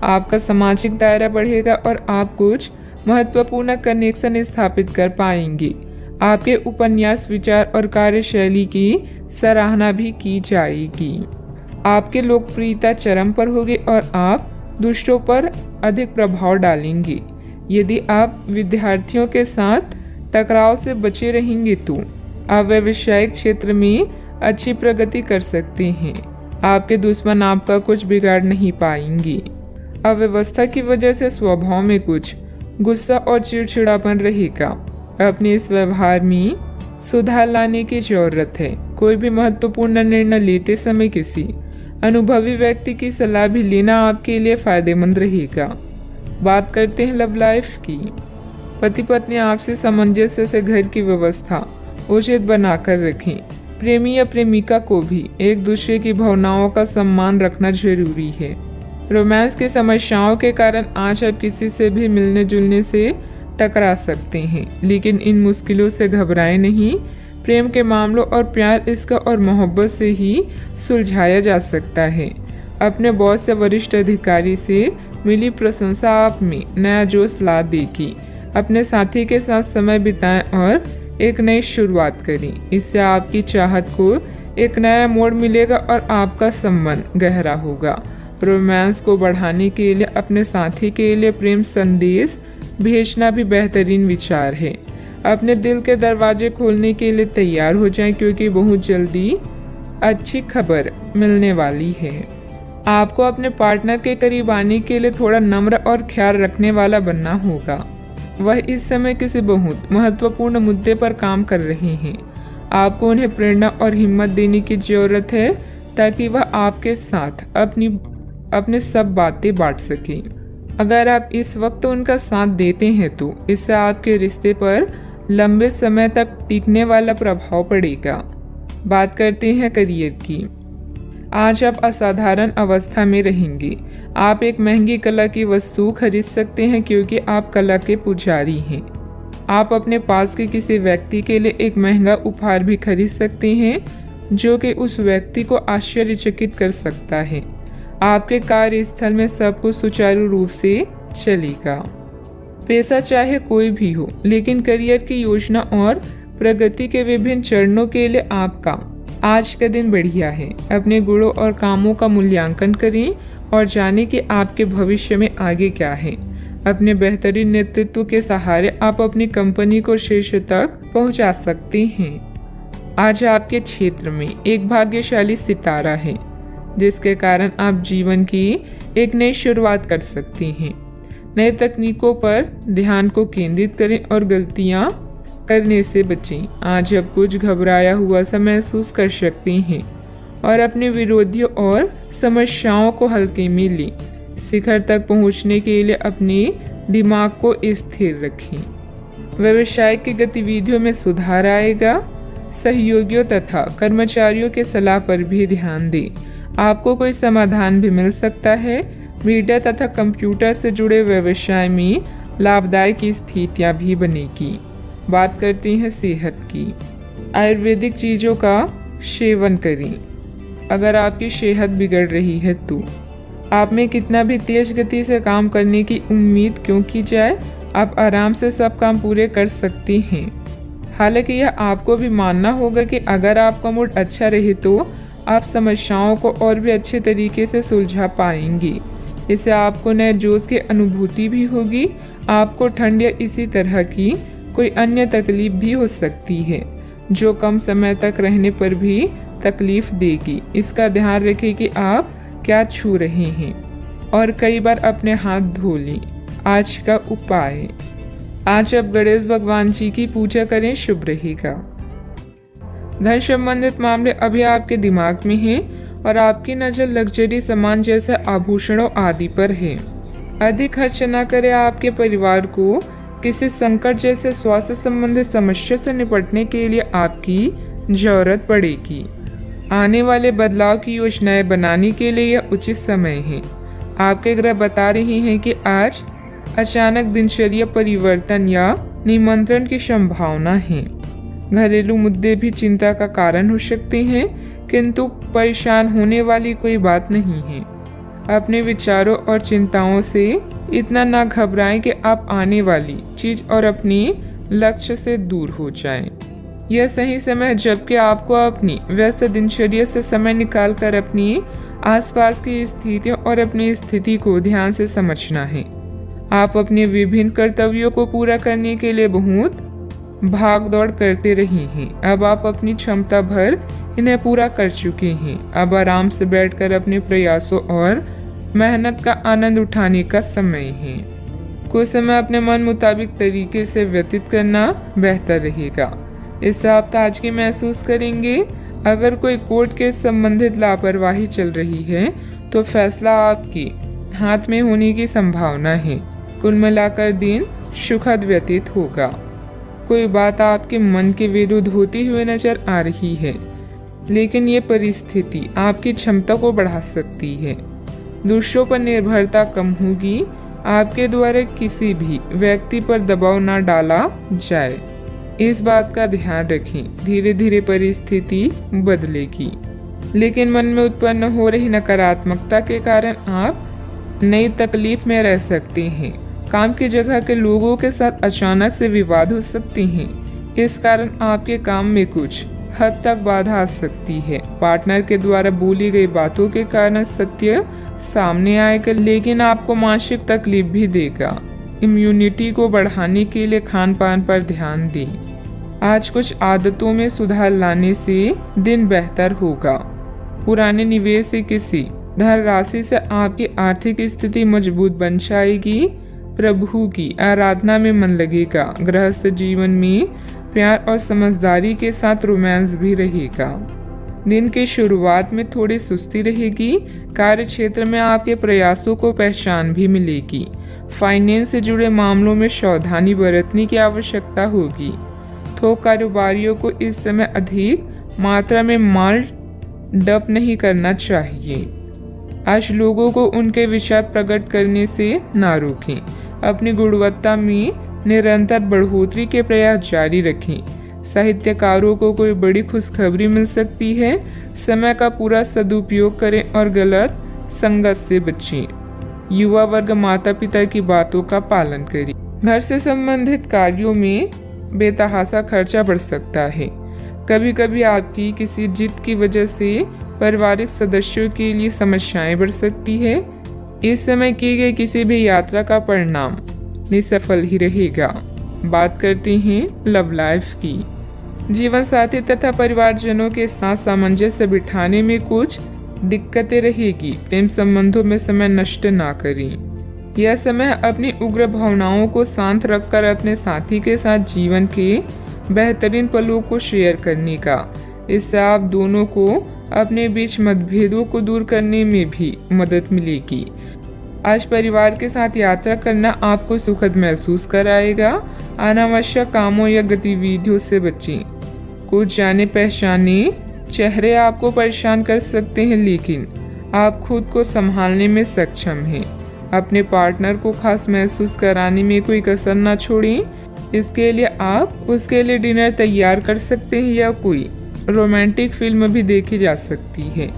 A: आपका सामाजिक दायरा बढ़ेगा और आप कुछ महत्वपूर्ण कनेक्शन स्थापित कर पाएंगे। आपके उपन्यास, विचार और कार्यशैली की सराहना भी की जाएगी। आपकी लोकप्रियता चरम पर होगी और आप दूसरों पर अधिक प्रभाव डालेंगे। यदि आप विद्यार्थियों के साथ टकराव से बचे रहेंगे तो आप व्यावसायिक क्षेत्र में अच्छी प्रगति कर सकते हैं। आपके दुश्मन आपका कुछ बिगाड़ नहीं पाएंगे। अव्यवस्था की वजह से स्वभाव में कुछ गुस्सा और चिड़चिड़ापन रहेगा। अपने इस व्यवहार में सुधार लाने की जरूरत है। कोई भी महत्वपूर्ण निर्णय लेते समय किसी अनुभवी व्यक्ति की सलाह भी लेना आपके लिए फायदेमंद रहेगा। बात करते हैं लव लाइफ की। पति पत्नी आपसी सामंजस्य से घर की व्यवस्था उचित बनाकर रखें। प्रेमी या प्रेमिका को भी एक दूसरे की भावनाओं का सम्मान रखना जरूरी है। रोमांस की समस्याओं के कारण आज आप किसी से भी मिलने जुलने से टकरा सकते हैं, लेकिन इन मुश्किलों से घबराएं नहीं। प्रेम के मामलों और प्यार, इश्क और मोहब्बत से ही सुलझाया जा सकता है। अपने बॉस या वरिष्ठ अधिकारी से मिली प्रशंसा आप में नया जोश ला देगी। अपने साथी के साथ समय बिताएं और एक नई शुरुआत करें। इससे आपकी चाहत को एक नया मोड़ मिलेगा और आपका संबंध गहरा होगा। रोमांस को बढ़ाने के लिए अपने साथी के लिए प्रेम संदेश भेजना भी बेहतरीन विचार है। अपने दिल के दरवाजे खोलने के लिए तैयार हो जाएं, क्योंकि बहुत जल्दी अच्छी खबर मिलने वाली है। आपको अपने पार्टनर के करीब आने के लिए थोड़ा नम्र और ख्याल रखने वाला बनना होगा। वह इस समय किसी बहुत महत्वपूर्ण मुद्दे पर काम कर रहे हैं। आपको उन्हें प्रेरणा और हिम्मत देने की जरूरत है, ताकि वह आपके साथ अपने सब बातें बांट सकें। अगर आप इस वक्त उनका साथ देते हैं तो इससे आपके रिश्ते पर लंबे समय तक टिकने वाला प्रभाव पड़ेगा। बात करते हैं करियर की। आज आप असाधारण अवस्था में रहेंगे। आप एक महंगी कला की वस्तु खरीद सकते हैं, क्योंकि आप कला के पुजारी हैं। आप अपने पास के किसी व्यक्ति के लिए एक महंगा उपहार भी खरीद सकते हैं, जो कि उस व्यक्ति को आश्चर्यचकित कर सकता है। आपके कार्यस्थल में सब कुछ सुचारू रूप से चलेगा। पेशा चाहे कोई भी हो, लेकिन करियर की योजना और प्रगति के विभिन्न चरणों के लिए आपका आज का दिन बढ़िया है। अपने गुणों और कामों का मूल्यांकन करें और जानें कि आपके भविष्य में आगे क्या है। अपने बेहतरीन नेतृत्व के सहारे आप अपनी कंपनी को शीर्ष तक पहुंचा सकते हैं। आज आपके क्षेत्र में एक भाग्यशाली सितारा है, जिसके कारण आप जीवन की एक नई शुरुआत कर सकते हैं। नए तकनीकों पर ध्यान को केंद्रित करें और गलतियां करने से बचें। आज आप कुछ घबराया हुआ सा महसूस कर सकते हैं और अपने विरोधियों और समस्याओं को हल्के में लें। शिखर तक पहुंचने के लिए अपने दिमाग को स्थिर रखें। व्यवसाय की गतिविधियों में सुधार आएगा। सहयोगियों तथा कर्मचारियों के सलाह पर भी ध्यान दें। आपको कोई समाधान भी मिल सकता है। मीडिया तथा कंप्यूटर से जुड़े व्यवसाय में लाभदायक स्थितियां भी बनेगी। बात करते हैं सेहत की। आयुर्वेदिक चीज़ों का सेवन करें। अगर आपकी सेहत बिगड़ रही है तो आप में कितना भी तेज गति से काम करने की उम्मीद क्यों की जाए, आप आराम से सब काम पूरे कर सकते हैं। हालांकि यह आपको भी मानना होगा कि अगर आपका मूड अच्छा रहे तो आप समस्याओं को और भी अच्छे तरीके से सुलझा पाएंगे। इससे आपको नए जोश की अनुभूति भी होगी। आपको ठंड या इसी तरह की कोई अन्य तकलीफ भी हो सकती है, जो कम समय तक रहने पर भी तकलीफ देगी। इसका ध्यान रखें कि आप क्या छू रहे हैं और कई बार अपने हाथ धो लें। आज का उपाय, आज आप गणेश भगवान जी की पूजा करें, शुभ रहेगा। धन संबंधित मामले अभी आपके दिमाग में हैं और आपकी नजर लग्जरी सामान जैसे आभूषणों आदि पर है। अधिक खर्च न करें। आपके परिवार को किसी संकट जैसे स्वास्थ्य संबंधित समस्या से निपटने के लिए आपकी जरूरत पड़ेगी। आने वाले बदलाव की योजनाएं बनाने के लिए यह उचित समय है। आपके ग्रह बता रहे हैं कि आज अचानक दिनचर्या परिवर्तन या निमंत्रण की संभावना है। घरेलू मुद्दे भी चिंता का कारण हो सकते हैं, किंतु परेशान होने वाली कोई बात नहीं है। अपने विचारों और चिंताओं से इतना ना घबराएं कि आप आने वाली चीज और अपने लक्ष्य से दूर हो जाएं। यह सही समय है जबकि आपको अपनी व्यस्त दिनचर्या से समय निकालकर अपनी आसपास की स्थितियों और अपनी स्थिति को ध्यान से समझना है। आप अपने विभिन्न कर्तव्यों को पूरा करने के लिए बहुत भाग दौड़ करते रहे हैं। अब आप अपनी क्षमता भर इन्हें पूरा कर चुके हैं। अब आराम से बैठकर अपने प्रयासों और मेहनत का आनंद उठाने का समय है। कुछ समय अपने मन मुताबिक तरीके से व्यतीत करना बेहतर रहेगा। इससे आप ताजगी महसूस करेंगे। अगर कोई कोर्ट के संबंधित लापरवाही चल रही है तो फैसला आपके हाथ में होने की संभावना है। कुल मिलाकर दिन सुखद व्यतीत होगा। कोई बात आपके मन के विरुद्ध होती हुई नजर आ रही है, लेकिन ये परिस्थिति आपकी क्षमता को बढ़ा सकती है। दूसरों पर निर्भरता कम होगी। आपके द्वारा किसी भी व्यक्ति पर दबाव ना डाला जाए। इस बात का ध्यान रखें। धीरे धीरे परिस्थिति बदलेगी, लेकिन मन में उत्पन्न हो रही नकारात्मकता के कारण आप नई तकलीफ में रह सकते हैं। काम की जगह के लोगों के साथ अचानक से विवाद हो सकते हैं। इस कारण आपके काम में कुछ हद तक बाधा आ सकती है। पार्टनर के द्वारा बोली गई बातों के कारण सत्य सामने आएगा, लेकिन आपको मानसिक तकलीफ भी देगा। इम्यूनिटी को बढ़ाने के लिए खान पान पर ध्यान दें। आज कुछ आदतों में सुधार लाने से दिन बेहतर होगा। पुराने निवेश से किसी धन राशि से आपकी आर्थिक स्थिति मजबूत बन जाएगी। प्रभु की आराधना में मन लगेगा। गृहस्थ जीवन में प्यार और समझदारी के साथ रोमांस भी रहेगा। दिन की शुरुआत में थोड़ी सुस्ती रहेगी। कार्य क्षेत्र में आपके प्रयासों को पहचान भी मिलेगी। फाइनेंस से जुड़े मामलों में सावधानी बरतने की आवश्यकता होगी। थोक कारोबारियों को इस समय अधिक मात्रा में माल डंप नहीं करना चाहिए। आज लोगों को उनके विचार प्रकट करने से ना रोकें। अपनी गुणवत्ता में निरंतर बढ़ोतरी के प्रयास जारी रखें। साहित्यकारों को कोई बड़ी खुशखबरी मिल सकती है। समय का पूरा सदुपयोग करें और गलत संगत से बचें। युवा वर्ग माता पिता की बातों का पालन करें। घर से संबंधित कार्यों में बेतहाशा खर्चा बढ़ सकता है। कभी कभी आपकी किसी जिद की वजह से पारिवारिक सदस्यों के लिए समस्याएं बढ़ सकती है। इस समय की गई किसी भी यात्रा का परिणाम निसफल ही रहेगा। बात करते हैं लव लाइफ की। जीवन साथी तथा परिवारजनों के साथ सामंजस्य बिठाने में कुछ दिक्कतें रहेगी। प्रेम संबंधों में समय नष्ट ना करें। यह समय अपनी उग्र भावनाओं को शांत रखकर अपने साथी के साथ जीवन के बेहतरीन पलों को शेयर करने का। इससे आप दोनों को अपने बीच मतभेदों को दूर करने में भी मदद मिलेगी। आज परिवार के साथ यात्रा करना आपको सुखद महसूस कराएगा। अनावश्यक कामों या गतिविधियों से बचें। कुछ जाने पहचाने चेहरे आपको परेशान कर सकते हैं, लेकिन आप खुद को संभालने में सक्षम हैं। अपने पार्टनर को खास महसूस कराने में कोई कसर ना छोड़ें। इसके लिए आप उसके लिए डिनर तैयार कर सकते हैं या कोई रोमांटिक फिल्म भी देखी जा सकती है।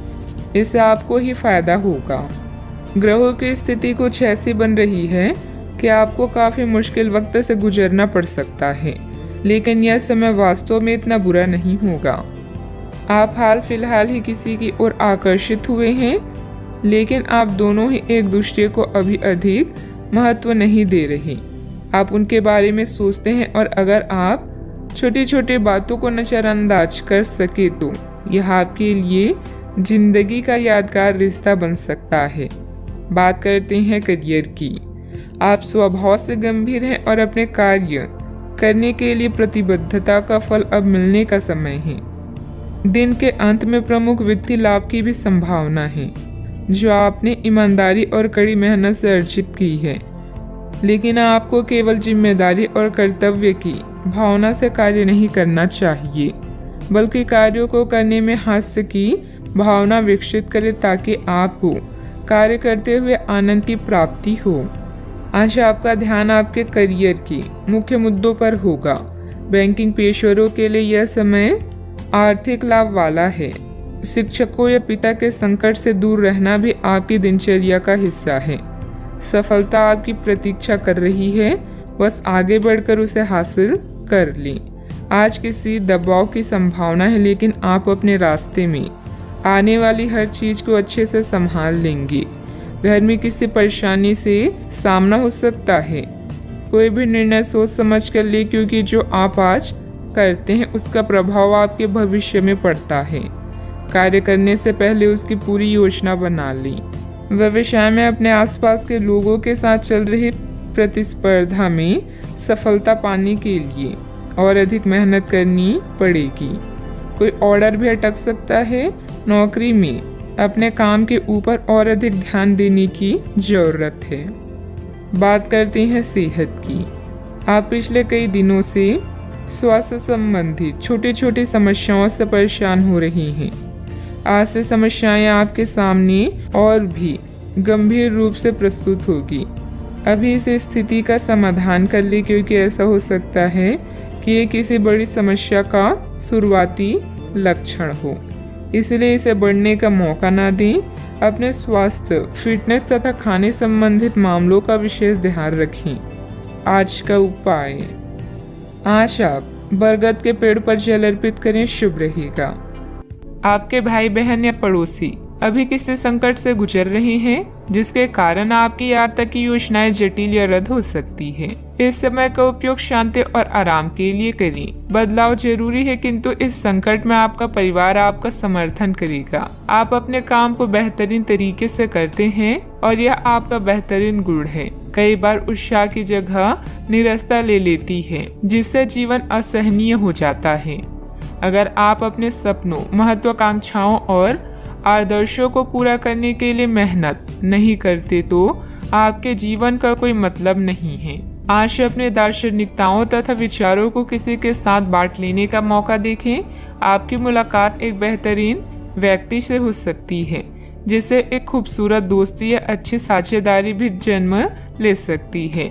A: इससे आपको ही फायदा होगा। ग्रहों की स्थिति कुछ ऐसी बन रही है कि आपको काफी मुश्किल वक्त से गुजरना पड़ सकता है, लेकिन यह समय वास्तव में इतना बुरा नहीं होगा। आप हाल फिलहाल ही किसी की ओर आकर्षित हुए हैं, लेकिन आप दोनों ही एक दूसरे को अभी अधिक महत्व नहीं दे रहे। आप उनके बारे में सोचते हैं और अगर आप छोटी छोटी बातों को नजरअंदाज कर सके तो यह आपके लिए जिंदगी का यादगार रिश्ता बन सकता है। बात करते हैं करियर की। आप स्वभाव से गंभीर हैं और अपने कार्य करने के लिए प्रतिबद्धता का फल अब मिलने का समय है। दिन के अंत में प्रमुख वित्तीय लाभ की भी संभावना है, जो आपने ईमानदारी और कड़ी मेहनत से अर्जित की है। लेकिन आपको केवल जिम्मेदारी और कर्तव्य की भावना से कार्य नहीं करना चाहिए, बल्कि कार्यों को करने में हास्य की भावना विकसित करें ताकि आपको कार्य करते हुए आनंद की प्राप्ति हो। आज आपका ध्यान आपके करियर के मुख्य मुद्दों पर होगा। बैंकिंग पेशेवरों के लिए यह समय आर्थिक लाभ वाला है। शिक्षकों या पिता के संकट से दूर रहना भी आपकी दिनचर्या का हिस्सा है। सफलता आपकी प्रतीक्षा कर रही है, बस आगे बढ़कर उसे हासिल कर लें। आज किसी दबाव की संभावना है, लेकिन आप अपने रास्ते में आने वाली हर चीज को अच्छे से संभाल लेंगे। घर में किसी परेशानी से सामना हो सकता है। कोई भी निर्णय सोच समझ कर ले, क्योंकि जो आप आज करते हैं उसका प्रभाव आपके भविष्य में पड़ता है। कार्य करने से पहले उसकी पूरी योजना बना लें। व्यवसाय में अपने आसपास के लोगों के साथ चल रही प्रतिस्पर्धा में सफलता पाने के लिए और अधिक मेहनत करनी पड़ेगी। कोई ऑर्डर भी अटक सकता है। नौकरी में अपने काम के ऊपर और अधिक ध्यान देने की जरूरत है। बात करते हैं सेहत की। आप पिछले कई दिनों से स्वास्थ्य संबंधी छोटी छोटी समस्याओं से परेशान हो रही हैं। आज से समस्याएं आपके सामने और भी गंभीर रूप से प्रस्तुत होगी। अभी इस स्थिति का समाधान कर ले, क्योंकि ऐसा हो सकता है कि ये किसी बड़ी समस्या का शुरुआती लक्षण हो। इसलिए इसे बढ़ने का मौका ना दें। अपने स्वास्थ्य, फिटनेस तथा खाने संबंधित मामलों का विशेष ध्यान रखें। आज का उपाय, आज आप बरगद के पेड़ पर जल अर्पित करें, शुभ रहेगा। आपके भाई बहन या पड़ोसी अभी किसी संकट से गुजर रहे हैं, जिसके कारण आपकी यात्रा की योजनाएं जटिल या रद्द हो सकती है। इस समय का उपयोग शांति और आराम के लिए करें। बदलाव जरूरी है, किंतु इस संकट में आपका परिवार आपका समर्थन करेगा। आप अपने काम को बेहतरीन तरीके से करते हैं और यह आपका बेहतरीन गुण है। कई बार उत्साह की जगह निराशा ले लेती है, जिससे जीवन असहनीय हो जाता है। अगर आप अपने सपनों, महत्वाकांक्षाओं और आदर्शों को पूरा करने के लिए मेहनत नहीं करते तो आपके जीवन का कोई मतलब नहीं है। आज अपने दार्शनिकताओं तथा विचारों को किसी के साथ बांट लेने का मौका देखें। आपकी मुलाकात एक बेहतरीन व्यक्ति से हो सकती है, जिससे एक खूबसूरत दोस्ती या अच्छी साझेदारी भी जन्म ले सकती है।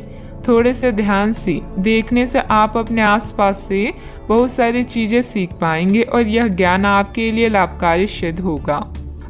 A: थोड़े से ध्यान से देखने से आप अपने आसपास से बहुत सारी चीजें सीख पाएंगे और यह ज्ञान आपके लिए लाभकारी सिद्ध होगा।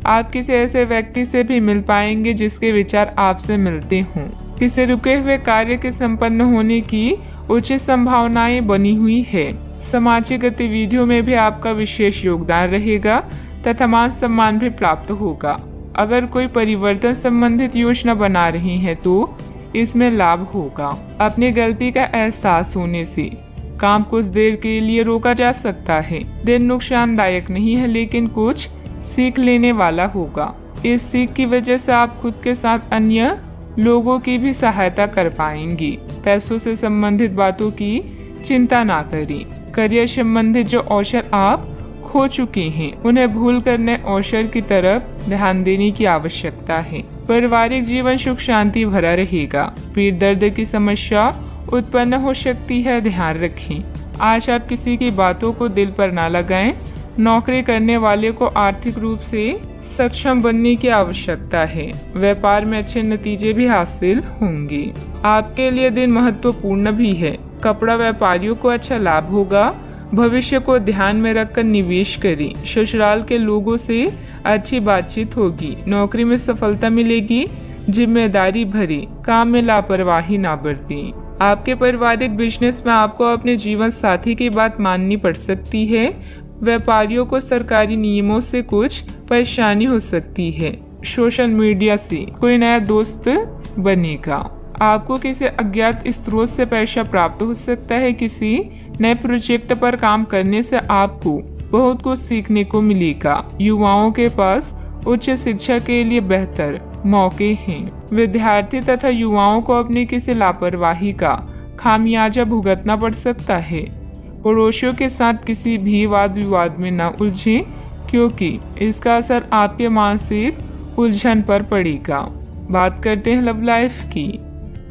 A: आप किसी ऐसे व्यक्ति से भी मिल पाएंगे जिसके विचार आपसे मिलते हों। किसी रुके हुए कार्य के संपन्न होने की उचित संभावनाएं बनी हुई है। सामाजिक गतिविधियों में भी आपका विशेष योगदान रहेगा तथा मान सम्मान भी प्राप्त होगा। अगर कोई परिवर्तन संबंधित योजना बना रही है तो इसमें लाभ होगा। अपनी गलती का एहसास होने से काम कुछ देर के लिए रोका जा सकता है। दिन नुकसानदायक नहीं है, लेकिन कुछ सीख लेने वाला होगा। इस सीख की वजह से आप खुद के साथ अन्य लोगों की भी सहायता कर पाएंगी। पैसों से संबंधित बातों की चिंता ना करें। करियर संबंधित जो अवसर आप खो चुके हैं, उन्हें भूल कर नए अवसर की तरफ ध्यान देने की आवश्यकता है। पारिवारिक जीवन सुख शांति भरा रहेगा। पीठ दर्द की समस्या उत्पन्न हो सकती है, ध्यान रखें। आज आप किसी की बातों को दिल पर ना लगाएं। नौकरी करने वाले को आर्थिक रूप से सक्षम बनने की आवश्यकता है। व्यापार में अच्छे नतीजे भी हासिल होंगे। आपके लिए दिन महत्वपूर्ण भी है। कपड़ा व्यापारियों को अच्छा लाभ होगा। भविष्य को ध्यान में रखकर निवेश करें। ससुराल के लोगों से अच्छी बातचीत होगी। नौकरी में सफलता मिलेगी। जिम्मेदारी भरे काम में लापरवाही ना बरतें। आपके पारिवारिक बिजनेस में आपको अपने जीवन साथी की बात माननी पड़ सकती है। व्यापारियों को सरकारी नियमों से कुछ परेशानी हो सकती है। सोशल मीडिया से कोई नया दोस्त बनेगा। आपको किसी अज्ञात स्रोत से पैसा प्राप्त हो सकता है। किसी नए प्रोजेक्ट पर काम करने से आपको बहुत कुछ सीखने को मिलेगा। युवाओं के पास उच्च शिक्षा के लिए बेहतर मौके हैं। विद्यार्थी तथा युवाओं को अपनी किसी लापरवाही का खामियाजा भुगतना पड़ सकता है। पड़ोसियों के साथ किसी भी वाद विवाद में न उलझें, क्योंकि इसका असर आपके मानसिक उलझन पर पड़ेगा। बात करते हैं लव लाइफ की।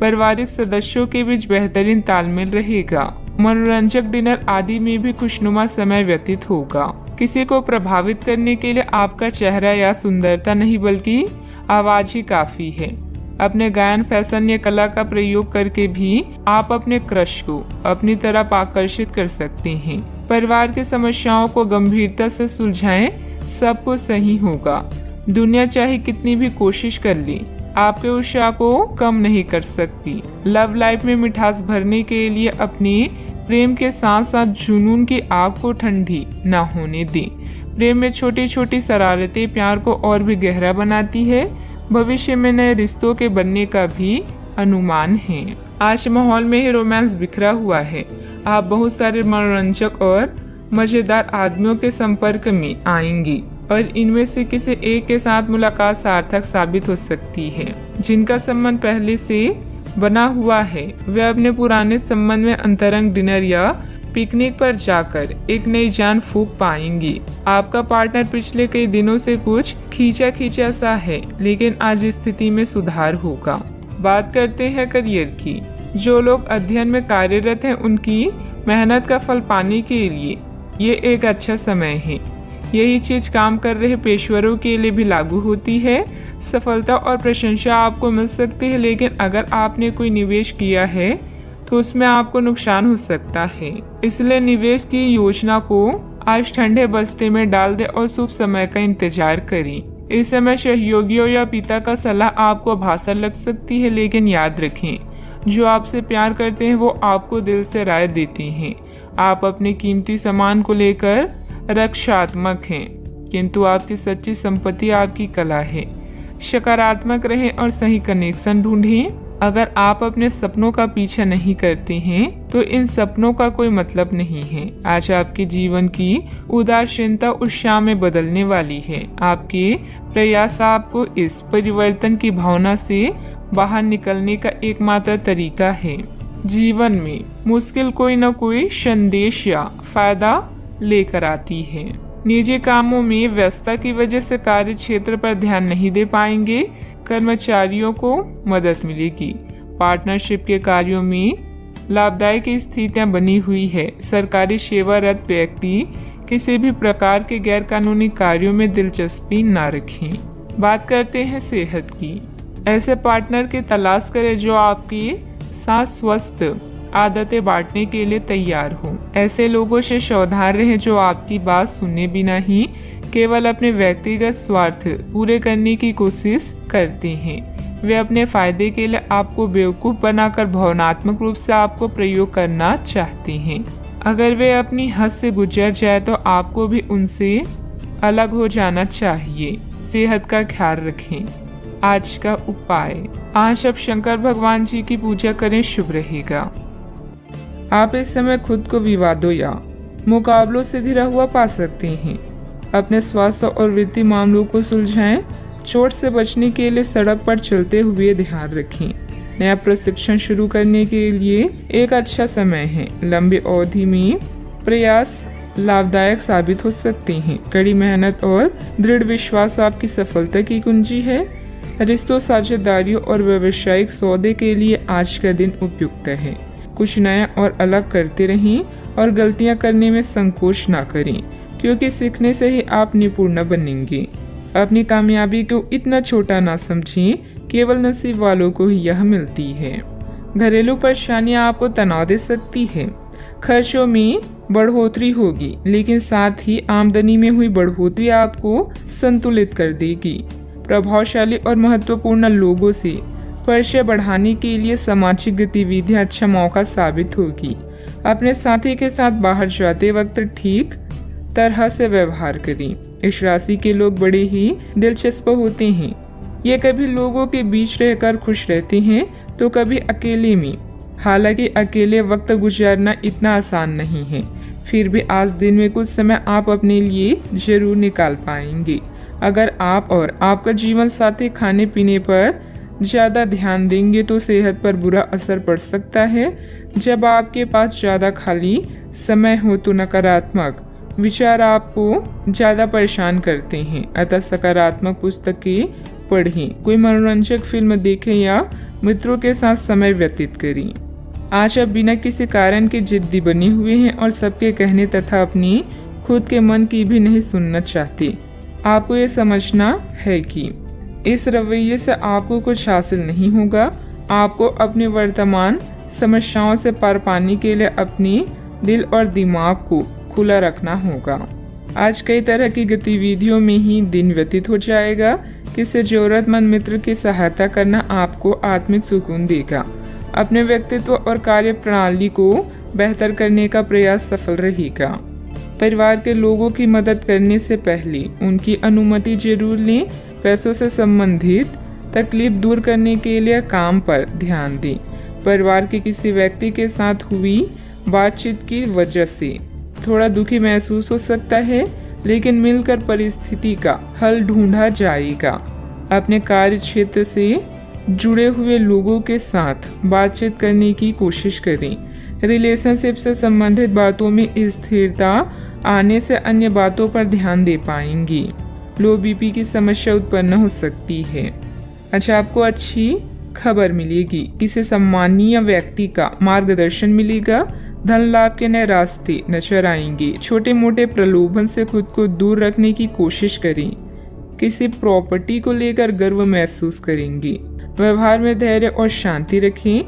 A: पारिवारिक सदस्यों के बीच बेहतरीन तालमेल रहेगा। मनोरंजक डिनर आदि में भी खुशनुमा समय व्यतीत होगा। किसी को प्रभावित करने के लिए आपका चेहरा या सुंदरता नहीं, बल्कि आवाज ही काफी है। अपने गायन, फैशन या कला का प्रयोग करके भी आप अपने क्रश को अपनी तरफ आकर्षित कर सकते हैं। परिवार की समस्याओं को गंभीरता से सुलझाएं, सब कुछ सही होगा। दुनिया चाहे कितनी भी कोशिश कर ले, आपके उत्साह को कम नहीं कर सकती। लव लाइफ में मिठास भरने के लिए अपने प्रेम के साथ साथ जुनून की आग को ठंडी न होने दें। प्रेम में छोटी छोटी शरारतें प्यार को और भी गहरा बनाती है। भविष्य में नए रिश्तों के बनने का भी अनुमान है। आज माहौल में ही रोमांस बिखरा हुआ है। आप बहुत सारे मनोरंजक और मजेदार आदमियों के संपर्क में आएंगी और इनमें से किसी एक के साथ मुलाकात सार्थक साबित हो सकती है। जिनका संबंध पहले से बना हुआ है, वे अपने पुराने संबंध में अंतरंग डिनर या पिकनिक पर जाकर एक नई जान फूंक पाएंगी। आपका पार्टनर पिछले कई दिनों से कुछ खींचा सा है, लेकिन आज स्थिति में सुधार होगा। बात करते हैं करियर की। जो लोग अध्ययन में कार्यरत हैं, उनकी मेहनत का फल पाने के लिए ये एक अच्छा समय है। यही चीज काम कर रहे पेशेवरों के लिए भी लागू होती है। सफलता और प्रशंसा आपको मिल सकती है, लेकिन अगर आपने कोई निवेश किया है तो उसमें आपको नुकसान हो सकता है। इसलिए निवेश की योजना को आज ठंडे बस्ते में डाल दें और शुभ समय का इंतजार करें। इस समय सहयोगियों या पिता का सलाह आपको भाषा लग सकती है, लेकिन याद रखें, जो आपसे प्यार करते हैं वो आपको दिल से राय देते हैं। आप अपने कीमती सामान को लेकर रक्षात्मक हैं, किंतु आपकी सच्ची संपत्ति आपकी कला है। सकारात्मक रहें और सही कनेक्शन ढूंढें। अगर आप अपने सपनों का पीछा नहीं करते हैं तो इन सपनों का कोई मतलब नहीं है। आज आपके जीवन की उदासीनता उत्साह में बदलने वाली है। आपके प्रयास आपको इस परिवर्तन की भावना से बाहर निकलने का एकमात्र तरीका है। जीवन में मुश्किल कोई न कोई संदेश या फायदा लेकर आती है। निजी कामों में व्यस्तता की वजह से कार्य क्षेत्र पर ध्यान नहीं दे पाएंगे। कर्मचारियों को मदद मिलेगी। पार्टनरशिप के कार्यों में लाभदायक स्थितियां बनी हुई है। सरकारी सेवारत व्यक्ति किसी भी प्रकार के गैर कानूनी कार्यों में दिलचस्पी न रखें। बात करते हैं सेहत की। ऐसे पार्टनर की तलाश करें जो आपके साथ स्वस्थ आदतें बांटने के लिए तैयार हो। ऐसे लोगों से सावधान रहें जो आपकी बात सुने बिना ही केवल अपने व्यक्तिगत स्वार्थ पूरे करने की कोशिश करते हैं। वे अपने फायदे के लिए आपको बेवकूफ़ बनाकर भावनात्मक रूप से आपको प्रयोग करना चाहते हैं। अगर वे अपनी हद से गुजर जाए तो आपको भी उनसे अलग हो जाना चाहिए। सेहत का ख्याल रखें। आज का उपाय, आज आप शंकर भगवान जी की पूजा करें, शुभ रहेगा। आप इस समय खुद को विवादों या मुकाबलों से घिरा हुआ पा सकते हैं। अपने स्वास्थ्य और वित्तीय मामलों को सुलझाएं। चोट से बचने के लिए सड़क पर चलते हुए ध्यान रखें। नया प्रशिक्षण शुरू करने के लिए एक अच्छा समय है। लंबी अवधि में प्रयास लाभदायक साबित हो सकते हैं। कड़ी मेहनत और दृढ़ विश्वास आपकी सफलता की कुंजी है। रिश्तों, साझेदारियों और व्यावसायिक सौदे के लिए आज का दिन उपयुक्त है। कुछ नया और अलग करते रहें और गलतियां करने में संकोच ना करें, क्योंकि सीखने से ही आप निपुण बनेंगे। अपनी कामयाबी को इतना छोटा ना समझें, केवल नसीब वालों को ही यह मिलती है। घरेलू परेशानियां आपको तनाव दे सकती है। खर्चों में बढ़ोतरी होगी, लेकिन साथ ही आमदनी में हुई बढ़ोतरी आपको संतुलित कर देगी। प्रभावशाली और महत्वपूर्ण लोगों से परिचय बढ़ाने के लिए सामाजिक गतिविधियां अच्छा मौका साबित होगी। अपने साथी के साथ बाहर जाते वक्त ठीक तरह से व्यवहार करें। इस राशि के लोग बड़े ही दिलचस्प होते हैं। ये कभी लोगों के बीच रहकर खुश रहते हैं तो कभी अकेले में। हालांकि अकेले वक्त गुजारना इतना आसान नहीं है, फिर भी आज दिन में कुछ समय आप अपने लिए जरूर निकाल पाएंगे। अगर आप और आपका जीवन साथी खाने पीने पर ज़्यादा ध्यान देंगे तो सेहत पर बुरा असर पड़ सकता है। जब आपके पास ज़्यादा खाली समय हो तो नकारात्मक विचार आपको ज़्यादा परेशान करते हैं। अतः सकारात्मक पुस्तकें पढ़ें, कोई मनोरंजक फिल्म देखें या मित्रों के साथ समय व्यतीत करें। आज आप बिना किसी कारण के जिद्दी बने हुए हैं और सबके कहने तथा अपनी खुद के मन की भी नहीं सुनना चाहते। आपको ये समझना है कि इस रवैये से आपको कुछ हासिल नहीं होगा। आपको अपने वर्तमान समस्याओं से पार पाने के लिए अपने दिल और दिमाग को खुला रखना होगा। आज कई तरह की गतिविधियों में ही दिन व्यतीत हो जाएगा। किसी जरूरतमंद मित्र की सहायता करना आपको आत्मिक सुकून देगा। अपने व्यक्तित्व और कार्य प्रणाली को बेहतर करने का प्रयास सफल रहेगा। परिवार के लोगों की मदद करने से पहले उनकी अनुमति जरूर लें। पैसों से संबंधित तकलीफ दूर करने के लिए काम पर ध्यान दें। परिवार के किसी व्यक्ति के साथ हुई बातचीत की वजह से थोड़ा दुखी महसूस हो सकता है, लेकिन मिलकर परिस्थिति का हल ढूंढा जाएगा। अपने कार्य क्षेत्र से जुड़े हुए लोगों के साथ बातचीत करने की कोशिश करें। रिलेशनशिप से संबंधित बातों में स्थिरता आने से अन्य बातों पर ध्यान दे पाएंगी। लो बीपी की समस्या उत्पन्न हो सकती है। अच्छा, आपको अच्छी खबर मिलेगी। किसी सम्मानीय व्यक्ति का मार्गदर्शन मिलेगा। धन लाभ के नए रास्ते नजर आएंगे। छोटे मोटे प्रलोभन से खुद को दूर रखने की कोशिश करें। किसी प्रॉपर्टी को लेकर गर्व महसूस करेंगी। व्यवहार में धैर्य और शांति रखें,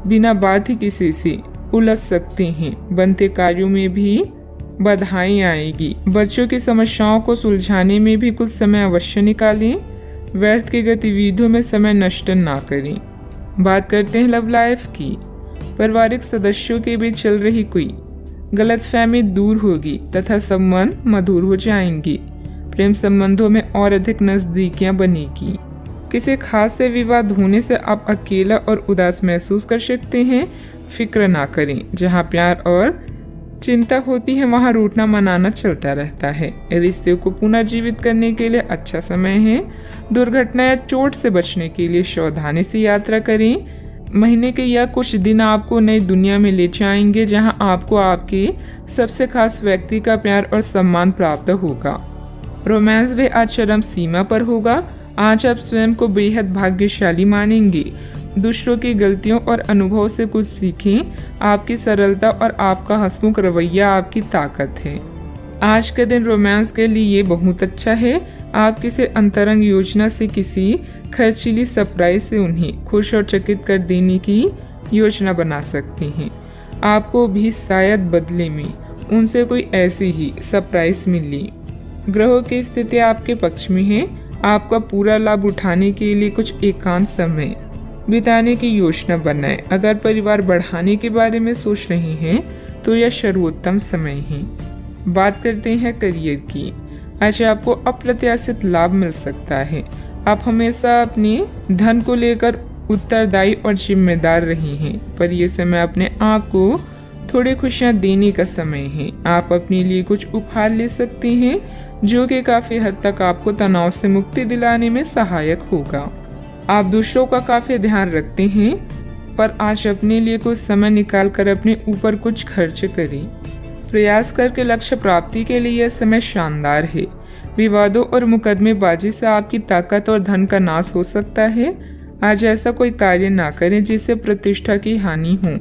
A: बिना बात ही किसी से उलझ सकते हैं। बनते कार्यों में भी बाधाएं आएगी। बच्चों की समस्याओं को सुलझाने में भी कुछ समय अवश्य निकालें। व्यर्थ की गतिविधियों में समय नष्ट ना करें। बात करते हैं लव लाइफ की। पारिवारिक सदस्यों के बीच चल रही कोई गलतफहमी दूर होगी तथा संबंध मधुर हो जाएंगे। प्रेम संबंधों में और अधिक नजदीकियां बनेगी। किसी खास से विवाद होने से आप अकेला और उदास महसूस कर सकते हैं। फिक्र ना करें, जहां प्यार और चिंता होती है वहां रूठना मनाना चलता रहता है। रिश्ते को पुनर्जीवित करने के लिए अच्छा समय है। दुर्घटना या चोट से बचने के लिए सावधानी से यात्रा करें। महीने के यह कुछ दिन आपको नई दुनिया में ले जाएंगे, जहां आपको आपके सबसे खास व्यक्ति का प्यार और सम्मान प्राप्त होगा। रोमांस भी आज चरम सीमा पर होगा। आज आप स्वयं को बेहद भाग्यशाली मानेंगे। दूसरों की गलतियों और अनुभव से कुछ सीखें। आपकी सरलता और आपका हंसमुख रवैया आपकी ताकत है। आज का दिन रोमांस के लिए बहुत अच्छा है। आप किसी अंतरंग योजना से किसी खर्चीली सरप्राइज से उन्हें खुश और चकित कर देने की योजना बना सकते हैं। आपको भी शायद बदले में उनसे कोई ऐसी ही सरप्राइज मिली। ग्रहों की स्थिति आपके पक्ष में है। आपका पूरा लाभ उठाने के लिए कुछ एकांत समय बिताने की योजना बनाएं। अगर परिवार बढ़ाने के बारे में सोच रहे हैं तो यह सर्वोत्तम समय है। बात करते हैं करियर की। आज आपको अप्रत्याशित लाभ मिल सकता है। आप हमेशा अपने धन को लेकर उत्तरदायी और जिम्मेदार रहे हैं, पर यह समय अपने आप को थोड़ी खुशियां देने का समय है। आप अपने लिए कुछ उपहार ले सकते हैं, जो कि काफी हद तक आपको तनाव से मुक्ति दिलाने में सहायक होगा। आप दूसरों का काफी ध्यान रखते हैं, पर आज अपने लिए कुछ समय निकालकर अपने ऊपर कुछ खर्च करें। प्रयास करके लक्ष्य प्राप्ति के लिए यह समय शानदार है। विवादों और मुकदमेबाजी से आपकी ताकत और धन का नाश हो सकता है। आज ऐसा कोई कार्य ना करें जिससे प्रतिष्ठा की हानि हो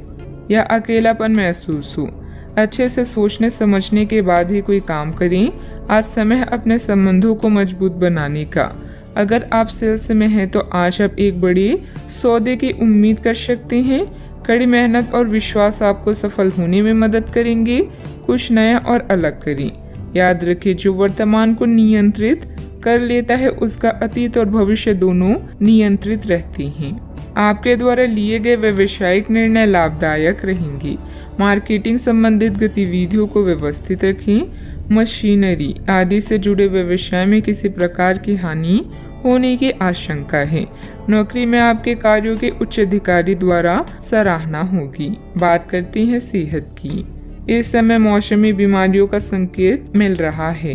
A: या अकेलापन महसूस हो। अच्छे से सोचने समझने के बाद ही कोई काम करें। आज समय है अपने संबंधों को मजबूत बनाने का। अगर आप सेल्स में हैं तो आज आप एक बड़ी सौदे की उम्मीद कर सकते हैं। कड़ी मेहनत और विश्वास आपको सफल होने में मदद करेंगे। कुछ नया और अलग करें। याद रखें, जो वर्तमान को नियंत्रित कर लेता है उसका अतीत और भविष्य दोनों नियंत्रित रहते हैं। आपके द्वारा लिए गए व्यवसायिक निर्णय लाभदायक रहेंगे। मार्केटिंग संबंधित गतिविधियों को व्यवस्थित रखें। मशीनरी आदि से जुड़े व्यवसाय में किसी प्रकार की हानि होने की आशंका है। नौकरी में आपके कार्यों के उच्च अधिकारी द्वारा सराहना होगी। बात करते हैं सेहत की। इस समय मौसमी बीमारियों का संकेत मिल रहा है।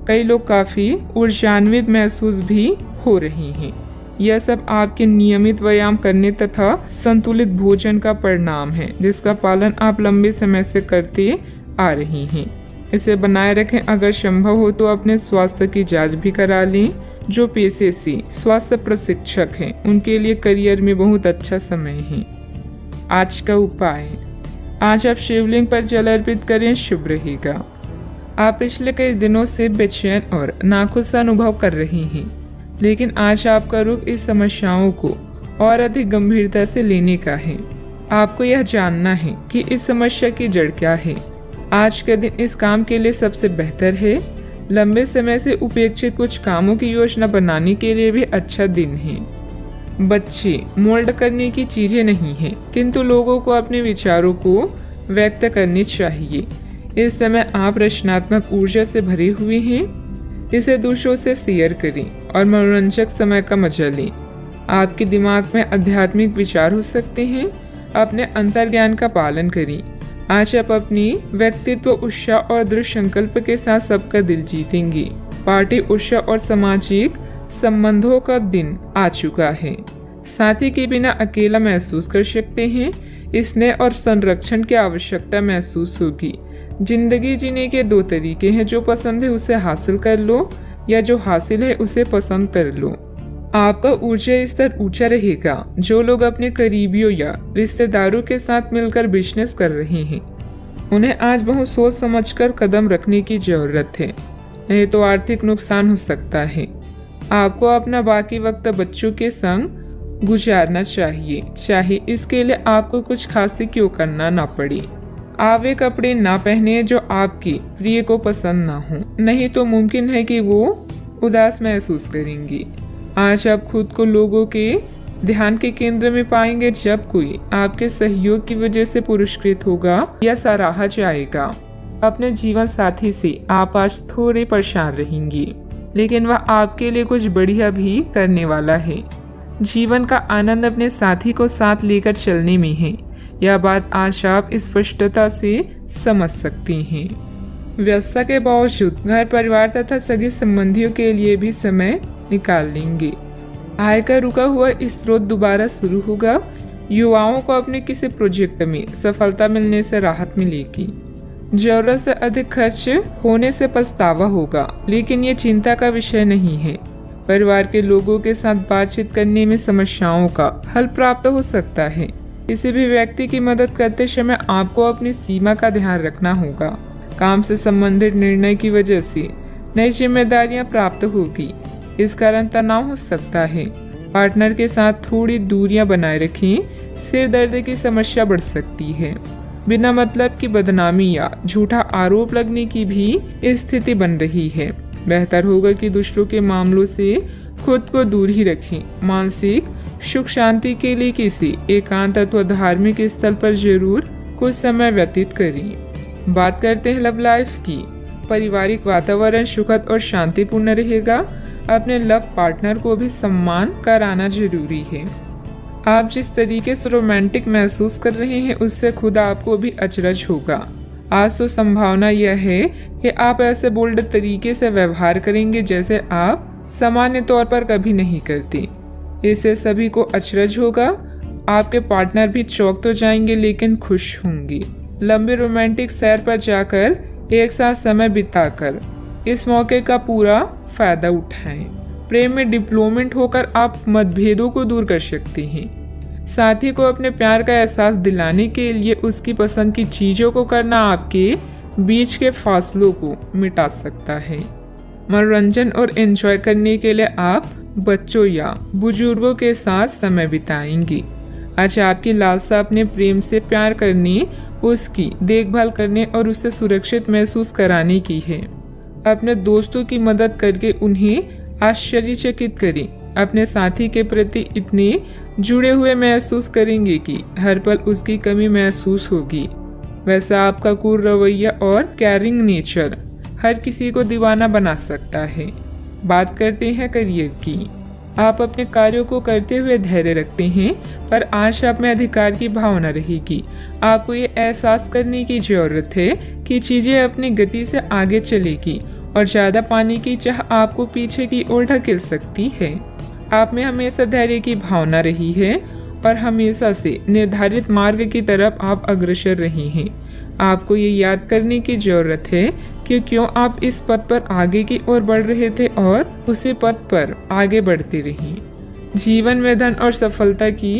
A: कई लोग काफी ऊर्जान्वित महसूस भी हो रहे हैं। यह सब आपके नियमित व्यायाम करने तथा संतुलित भोजन का परिणाम है, जिसका पालन आप लंबे समय से करते आ रहे हैं। इसे बनाए रखें। अगर संभव हो तो अपने स्वास्थ्य की जांच भी करा लें। जो पेशे से स्वास्थ्य प्रशिक्षक हैं, उनके लिए करियर में बहुत अच्छा समय है। आज का उपाय, आज आप शिवलिंग पर जल अर्पित करें, शुभ रहेगा। आप पिछले कई दिनों से बेचैन और नाखुश अनुभव कर रहे हैं, लेकिन आज आपका रुख इस समस्याओं को और अधिक गंभीरता से लेने का है। आपको यह जानना है कि इस समस्या की जड़ क्या है। आज का दिन इस काम के लिए सबसे बेहतर है। लंबे समय से उपेक्षित कुछ कामों की योजना बनाने के लिए भी अच्छा दिन है। बच्चे मोल्ड करने की चीजें नहीं हैं, किंतु लोगों को अपने विचारों को व्यक्त करनी चाहिए। इस समय आप रचनात्मक ऊर्जा से भरे हुए हैं। इसे दूसरों से शेयर करें और मनोरंजक समय का मजा लें। आपके दिमाग में आध्यात्मिक विचार हो सकते हैं। अपने अंतर्ज्ञान का पालन करें। आज आप अपनी व्यक्तित्व उत्साह और दृढ़ संकल्प के साथ सबका दिल जीतेंगे। पार्टी उत्साह और सामाजिक संबंधों का दिन आ चुका है। साथी के बिना अकेला महसूस कर सकते हैं। स्नेह और संरक्षण की आवश्यकता महसूस होगी। जिंदगी जीने के दो तरीके हैं, जो पसंद है उसे हासिल कर लो या जो हासिल है उसे पसंद कर लो। आपका ऊर्जा स्तर ऊंचा रहेगा। जो लोग अपने करीबियों या रिश्तेदारों के साथ मिलकर बिजनेस कर रहे हैं, उन्हें आज बहुत सोच समझकर कदम रखने की जरूरत है, नहीं तो आर्थिक नुकसान हो सकता है। आपको अपना बाकी वक्त बच्चों के संग गुजारना चाहिए, चाहे इसके लिए आपको कुछ खास क्यों करना ना पड़े। आप वे कपड़े ना पहने जो आपकी प्रिय को पसंद ना हो, नहीं तो मुमकिन है कि वो उदास महसूस करेंगी। आज आप खुद को लोगों के ध्यान के केंद्र में पाएंगे जब कोई आपके सहयोग की वजह से पुरस्कृत होगा या सराहा जाएगा। अपने जीवन साथी से आप आज थोड़े परेशान रहेंगी, लेकिन वह आपके लिए कुछ बढ़िया भी करने वाला है। जीवन का आनंद अपने साथी को साथ लेकर चलने में है। यह बात आज आप स्पष्टता से समझ सकती हैं। व्यस्तता के बावजूद घर परिवार तथा सगे संबंधियों के लिए भी समय निकाल लेंगे। आय का रुका हुआ स्रोत दोबारा शुरू होगा। युवाओं को अपने किसी प्रोजेक्ट में सफलता मिलने से राहत मिलेगी। जरूरत से अधिक खर्च होने से पछतावा होगा, लेकिन ये चिंता का विषय नहीं है। परिवार के लोगों के साथ बातचीत करने में समस्याओं का हल प्राप्त हो सकता है। किसी भी व्यक्ति की मदद करते समय आपको अपनी सीमा का ध्यान रखना होगा। काम से संबंधित निर्णय की वजह से नई जिम्मेदारियां प्राप्त होगी, इस कारण तनाव हो सकता है। पार्टनर के साथ थोड़ी दूरियां बनाए रखें, सिर दर्द की समस्या बढ़ सकती है। बिना मतलब की बदनामी या झूठा आरोप लगने की भी स्थिति बन रही है। बेहतर होगा कि दूसरों के मामलों से खुद को दूर ही रखें। मानसिक सुख शांति के लिए किसी एकांत अथवा धार्मिक स्थल पर जरूर कुछ समय व्यतीत करें। बात करते हैं लव लाइफ की। पारिवारिक वातावरण सुखद और शांतिपूर्ण रहेगा। अपने लव पार्टनर को भी सम्मान कराना जरूरी है। आप जिस तरीके से रोमांटिक महसूस कर रहे हैं उससे खुद आपको भी अचरज होगा। आज तो संभावना यह है कि आप ऐसे बोल्ड तरीके से व्यवहार करेंगे जैसे आप सामान्य तौर पर कभी नहीं करते। इससे सभी को अचरज होगा। आपके पार्टनर भी चौंक तो जाएंगे लेकिन खुश होंगी। लंबे रोमांटिक सैर पर जाकर एक साथ समय बिताकर इस मौके का पूरा फायदा उठाएं। प्रेम में डिप्लोमेट होकर आप मतभेदों को दूर कर सकते हैं। साथी को अपने प्यार का एहसास दिलाने के लिए उसकी पसंद की चीजों को करना आपके बीच के फासलों को मिटा सकता है। मनोरंजन और एंजॉय करने के लिए आप बच्चों या बुजुर्गों के साथ समय बिताएंगे। आज आपकी लालसा अपने प्रेम से प्यार करने, उसकी देखभाल करने और उसे सुरक्षित महसूस कराने की है। अपने दोस्तों की मदद करके उन्हें आश्चर्यचकित करें। अपने साथी के प्रति इतने जुड़े हुए महसूस करेंगे कि हर पल उसकी कमी महसूस होगी। वैसा आपका कूल रवैया और केयरिंग नेचर हर किसी को दीवाना बना सकता है। बात करते हैं करियर की। आप अपने कार्यों को करते हुए धैर्य रखते हैं, पर आज आप में अधिकार की भावना रहेगी। आपको ये एहसास करने की जरूरत है कि चीजें अपनी गति से आगे चलेगी और ज्यादा पाने की चाह आपको पीछे की ओर ढकेल सकती है। आप में हमेशा धैर्य की भावना रही है और हमेशा से निर्धारित मार्ग की तरफ आप अग्रसर रहे हैं। आपको ये याद करने की जरूरत है कि क्यों आप इस पथ पर आगे की ओर बढ़ रहे थे और उसी पथ पर आगे बढ़ते रहिए। जीवन में धन और सफलता की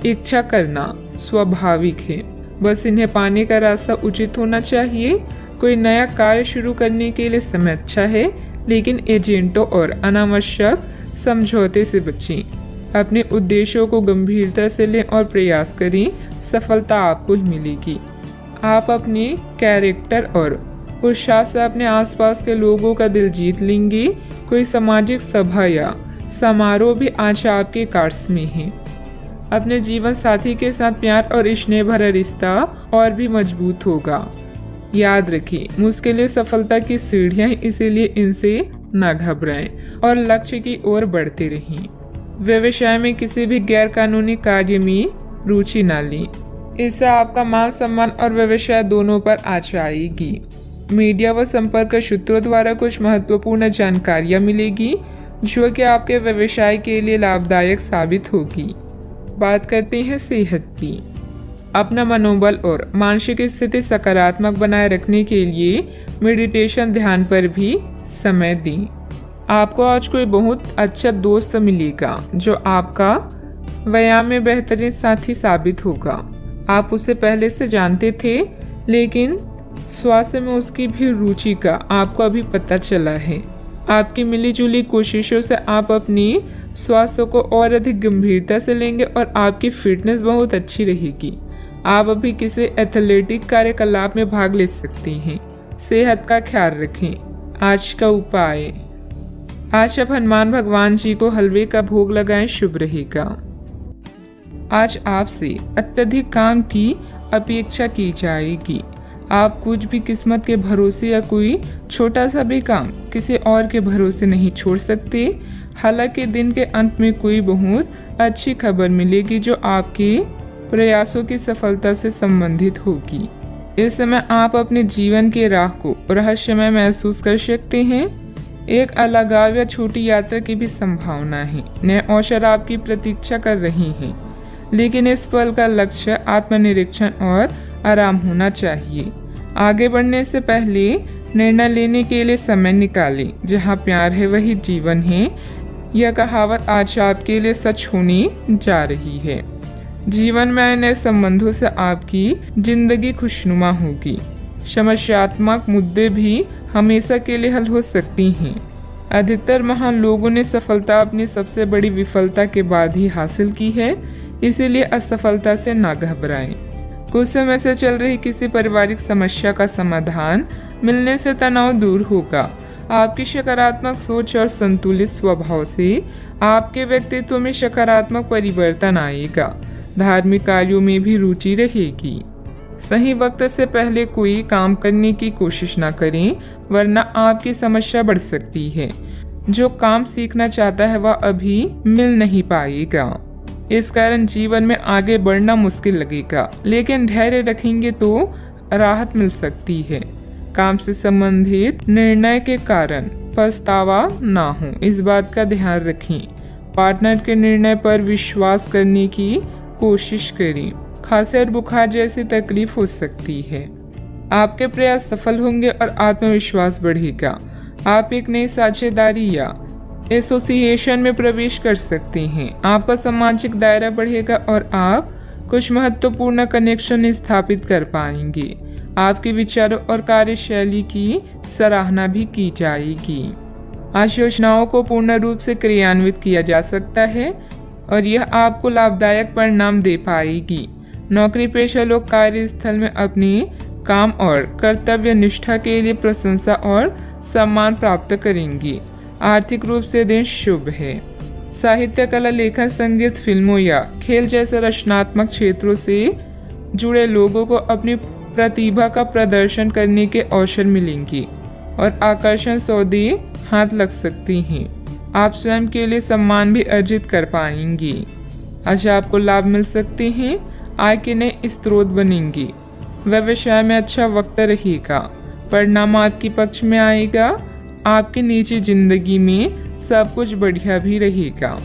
A: इच्छा करना स्वाभाविक है, बस इन्हें पाने का रास्ता उचित होना चाहिए। कोई नया कार्य शुरू करने के लिए समय अच्छा है, लेकिन एजेंटों और अनावश्यक समझौते से बचें। अपने उद्देश्यों को गंभीरता से लें और प्रयास करें, सफलता आपको ही मिलेगी। आप अपने कैरेक्टर और उत्साह से अपने आसपास के लोगों का दिल जीत लेंगे। कोई सामाजिक सभा या समारोह भी आज आपके कार्ड्स में है। अपने जीवन साथी के साथ प्यार और स्नेह भरा रिश्ता और भी मजबूत होगा। याद रखें, मुश्किलें सफलता की सीढ़ियां हैं, इसीलिए इनसे न घबराएं और लक्ष्य की ओर बढ़ते रहें। व्यवसाय में किसी भी गैर कानूनी कार्य में रुचि न लें, इससे आपका मान सम्मान और व्यवसाय दोनों पर आँच आएगी। मीडिया व संपर्क सूत्रों द्वारा कुछ महत्वपूर्ण जानकारियां मिलेगी जो कि आपके व्यवसाय के लिए लाभदायक साबित होगी। बात करते हैं सेहत की। अपना मनोबल और मानसिक स्थिति सकारात्मक बनाए रखने के लिए मेडिटेशन, ध्यान पर भी समय दें। आपको आज कोई बहुत अच्छा दोस्त मिलेगा जो आपका व्यायाम में बेहतरीन साथी साबित होगा। आप उसे पहले से जानते थे, लेकिन स्वास्थ्य में उसकी भी रुचि का आपको अभी पता चला है। आपकी मिलीजुली कोशिशों से आप अपनी स्वास्थ्य को और अधिक गंभीरता से लेंगे और आपकी फिटनेस बहुत अच्छी रहेगी। आप अभी किसी एथलेटिक कार्यकलाप में भाग ले सकते हैं। सेहत का ख्याल रखें। आज का उपाय, आज आप हनुमान भगवान जी को हलवे का भोग लगाएं, शुभ रहेगा। आज आपसे अत्यधिक काम की अपेक्षा की जाएगी। आप कुछ भी किस्मत के भरोसे या कोई छोटा सा भी काम किसी और के भरोसे नहीं छोड़ सकते। हालांकि दिन के अंत में कोई बहुत अच्छी खबर मिलेगी जो आपके प्रयासों की सफलता से संबंधित होगी। इस समय आप अपने जीवन के राह को रहस्यमय महसूस कर सकते हैं। एक अलगाव या छोटी यात्रा की भी संभावना है। नए अवसर आपकी प्रतीक्षा कर रही हैं, लेकिन इस पल का लक्ष्य आत्मनिरीक्षण और आराम होना चाहिए। आगे बढ़ने से पहले निर्णय लेने के लिए समय निकालें। जहाँ प्यार है वही जीवन है, यह कहावत आज आपके लिए सच होने जा रही है। जीवन में आए नए संबंधों से आपकी जिंदगी खुशनुमा होगी। समस्यात्मक मुद्दे भी हमेशा के लिए हल हो सकती हैं। अधिकतर महान लोगों ने सफलता अपनी सबसे बड़ी विफलता के बाद ही हासिल की है, इसीलिए असफलता से ना घबराएं। कुछ समय से चल रही किसी पारिवारिक समस्या का समाधान मिलने से तनाव दूर होगा। आपकी सकारात्मक सोच और संतुलित स्वभाव से आपके व्यक्तित्व में सकारात्मक परिवर्तन आएगा। धार्मिक कार्यों में भी रुचि रहेगी। सही वक्त से पहले कोई काम करने की कोशिश न करें, वरना आपकी समस्या बढ़ सकती है। जो काम सीखना चाहता है वह अभी मिल नहीं पाएगा। इस कारण जीवन में आगे बढ़ना मुश्किल लगेगा, लेकिन धैर्य रखेंगे तो राहत मिल सकती है। काम से संबंधित निर्णय के कारण पछतावा ना हो, इस बात का ध्यान रखें। पार्टनर के निर्णय पर विश्वास करने की कोशिश करें। खांसी और बुखार जैसी तकलीफ हो सकती है। आपके प्रयास सफल होंगे और आत्मविश्वास बढ़ेगा। आप एक नई साझेदारी या एसोसिएशन में प्रवेश कर सकते हैं। आपका सामाजिक दायरा बढ़ेगा और आप कुछ महत्वपूर्ण कनेक्शन स्थापित कर पाएंगे। आपके विचारों और कार्यशैली की सराहना भी की जाएगी। आज योजनाओं को पूर्ण रूप से क्रियान्वित किया जा सकता है और यह आपको लाभदायक परिणाम दे पाएगी। नौकरी पेशा लोग कार्यस्थल में अपने काम और कर्तव्य निष्ठा के लिए प्रशंसा और सम्मान प्राप्त करेंगे। आर्थिक रूप से दिन शुभ है। साहित्य, कला, लेखन, संगीत, फिल्मों या खेल जैसे रचनात्मक क्षेत्रों से जुड़े लोगों को अपनी प्रतिभा का प्रदर्शन करने के अवसर मिलेंगे और आकर्षण सौदे हाथ लग सकती हैं। आप स्वयं के लिए सम्मान भी अर्जित कर पाएंगे। आज आपको लाभ मिल सकते हैं। आय के नए स्रोत बनेंगे। व्यवसाय में अच्छा वक्त रहेगा। परिणाम आपके पक्ष में आएगा। आपकी निजी जिंदगी में सब कुछ बढ़िया भी रहेगा।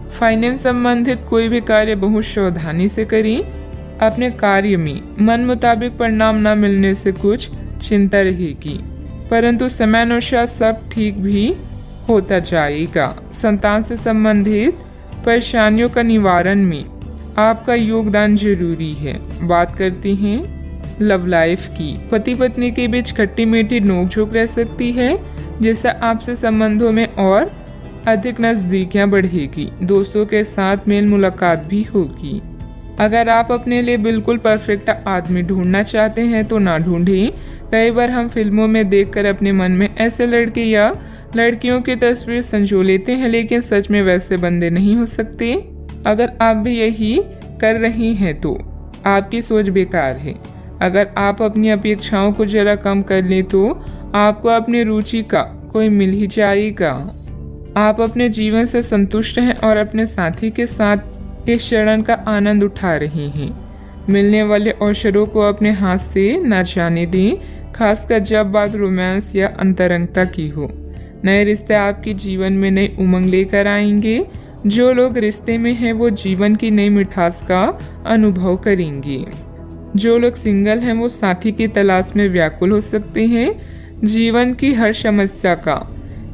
A: फाइनेंस संबंधित कोई भी कार्य बहुत सावधानी से करें। अपने कार्य में मन मुताबिक परिणाम न मिलने से कुछ चिंता रहेगी, परंतु समयानुसार सब ठीक भी होता जाएगा। संतान से संबंधित परेशानियों का निवारण में आपका योगदान जरूरी है। बात करते हैं लव लाइफ की। पति पत्नी के बीच खट्टी मीठी नोकझोंक रह सकती है, जिससे आपसे संबंधों में और अधिक नजदीकियां बढ़ेगी। दोस्तों के साथ मेल मुलाकात भी होगी। अगर आप अपने लिए बिल्कुल परफेक्ट आदमी ढूंढना चाहते हैं तो ना ढूंढें। कई बार हम फिल्मों में देखकर अपने मन में ऐसे लड़के या लड़कियों की तस्वीर संजो लेते हैं, लेकिन सच में वैसे बंदे नहीं हो सकते। अगर आप भी यही कर रही हैं तो आपकी सोच बेकार है। अगर आप अपनी अपेक्षाओं को जरा कम कर लें तो आपको अपनी रुचि का कोई मिल ही जाएगा। आप अपने जीवन से संतुष्ट हैं और अपने साथी के साथ इस क्षण का आनंद उठा रहे हैं। मिलने वाले अवसरों को अपने हाथ से न जाने दें, खासकर जब बात रोमांस या अंतरंगता की हो। नए रिश्ते आपके जीवन में नई उमंग लेकर आएंगे। जो लोग रिश्ते में हैं वो जीवन की नई मिठास का अनुभव करेंगे। जो लोग सिंगल हैं वो साथी की तलाश में व्याकुल हो सकते हैं। जीवन की हर समस्या का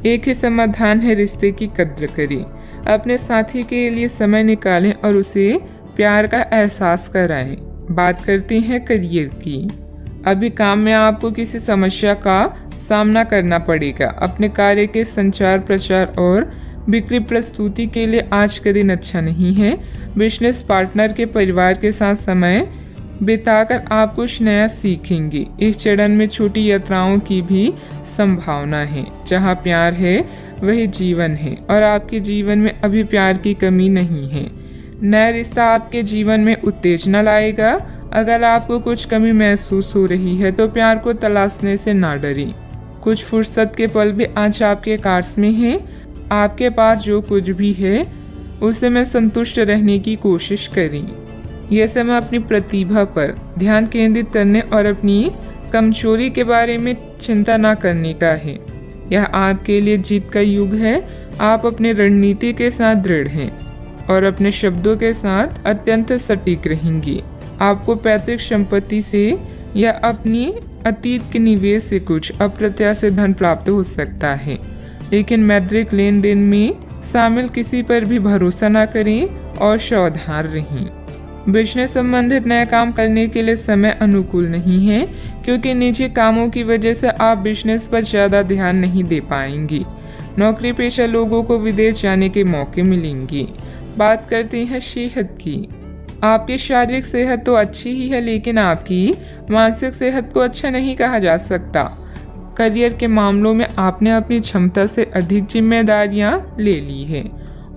A: एक ही समाधान है, रिश्ते की कद्र करें। अपने साथी के लिए समय निकालें और उसे प्यार का एहसास कराएं। बात करते हैं करियर की। अभी काम में आपको किसी समस्या का सामना करना पड़ेगा। अपने कार्य के संचार, प्रचार और बिक्री प्रस्तुति के लिए आज का दिन अच्छा नहीं है। बिजनेस पार्टनर के परिवार के साथ समय बिताकर आप कुछ नया सीखेंगे। इस चरण में छोटी यात्राओं की भी संभावना है। जहाँ प्यार है वही जीवन है और आपके जीवन में अभी प्यार की कमी नहीं है। नया रिश्ता आपके जीवन में उत्तेजना लाएगा। अगर आपको कुछ कमी महसूस हो रही है तो प्यार को तलाशने से ना डरें। कुछ फुर्सत के पल भी आज आपके कार्ड्स में हैं। आपके पास जो कुछ भी है उसे में संतुष्ट रहने की कोशिश करें। यह समय अपनी प्रतिभा पर ध्यान केंद्रित करने और अपनी कमजोरी के बारे में चिंता न करने का है। यह आपके लिए जीत का युग है। आप अपनी रणनीति के साथ दृढ़ हैं और अपने शब्दों के साथ अत्यंत सटीक रहेंगे। आपको पैतृक संपत्ति से या अपनी अतीत के निवेश से कुछ अप्रत्याशित धन प्राप्त हो सकता है, लेकिन मौद्रिक लेन देन में शामिल किसी पर भी भरोसा न करें और सावधान रहें। बिजनेस संबंधित नया काम करने के लिए समय अनुकूल नहीं है, क्योंकि निजी कामों की वजह से आप बिजनेस पर ज़्यादा ध्यान नहीं दे पाएंगे। नौकरी पेशा लोगों को विदेश जाने के मौके मिलेंगे। बात करते हैं सेहत की। आपकी शारीरिक सेहत तो अच्छी ही है, लेकिन आपकी मानसिक सेहत को अच्छा नहीं कहा जा सकता। करियर के मामलों में आपने अपनी क्षमता से अधिक जिम्मेदारियां ले ली है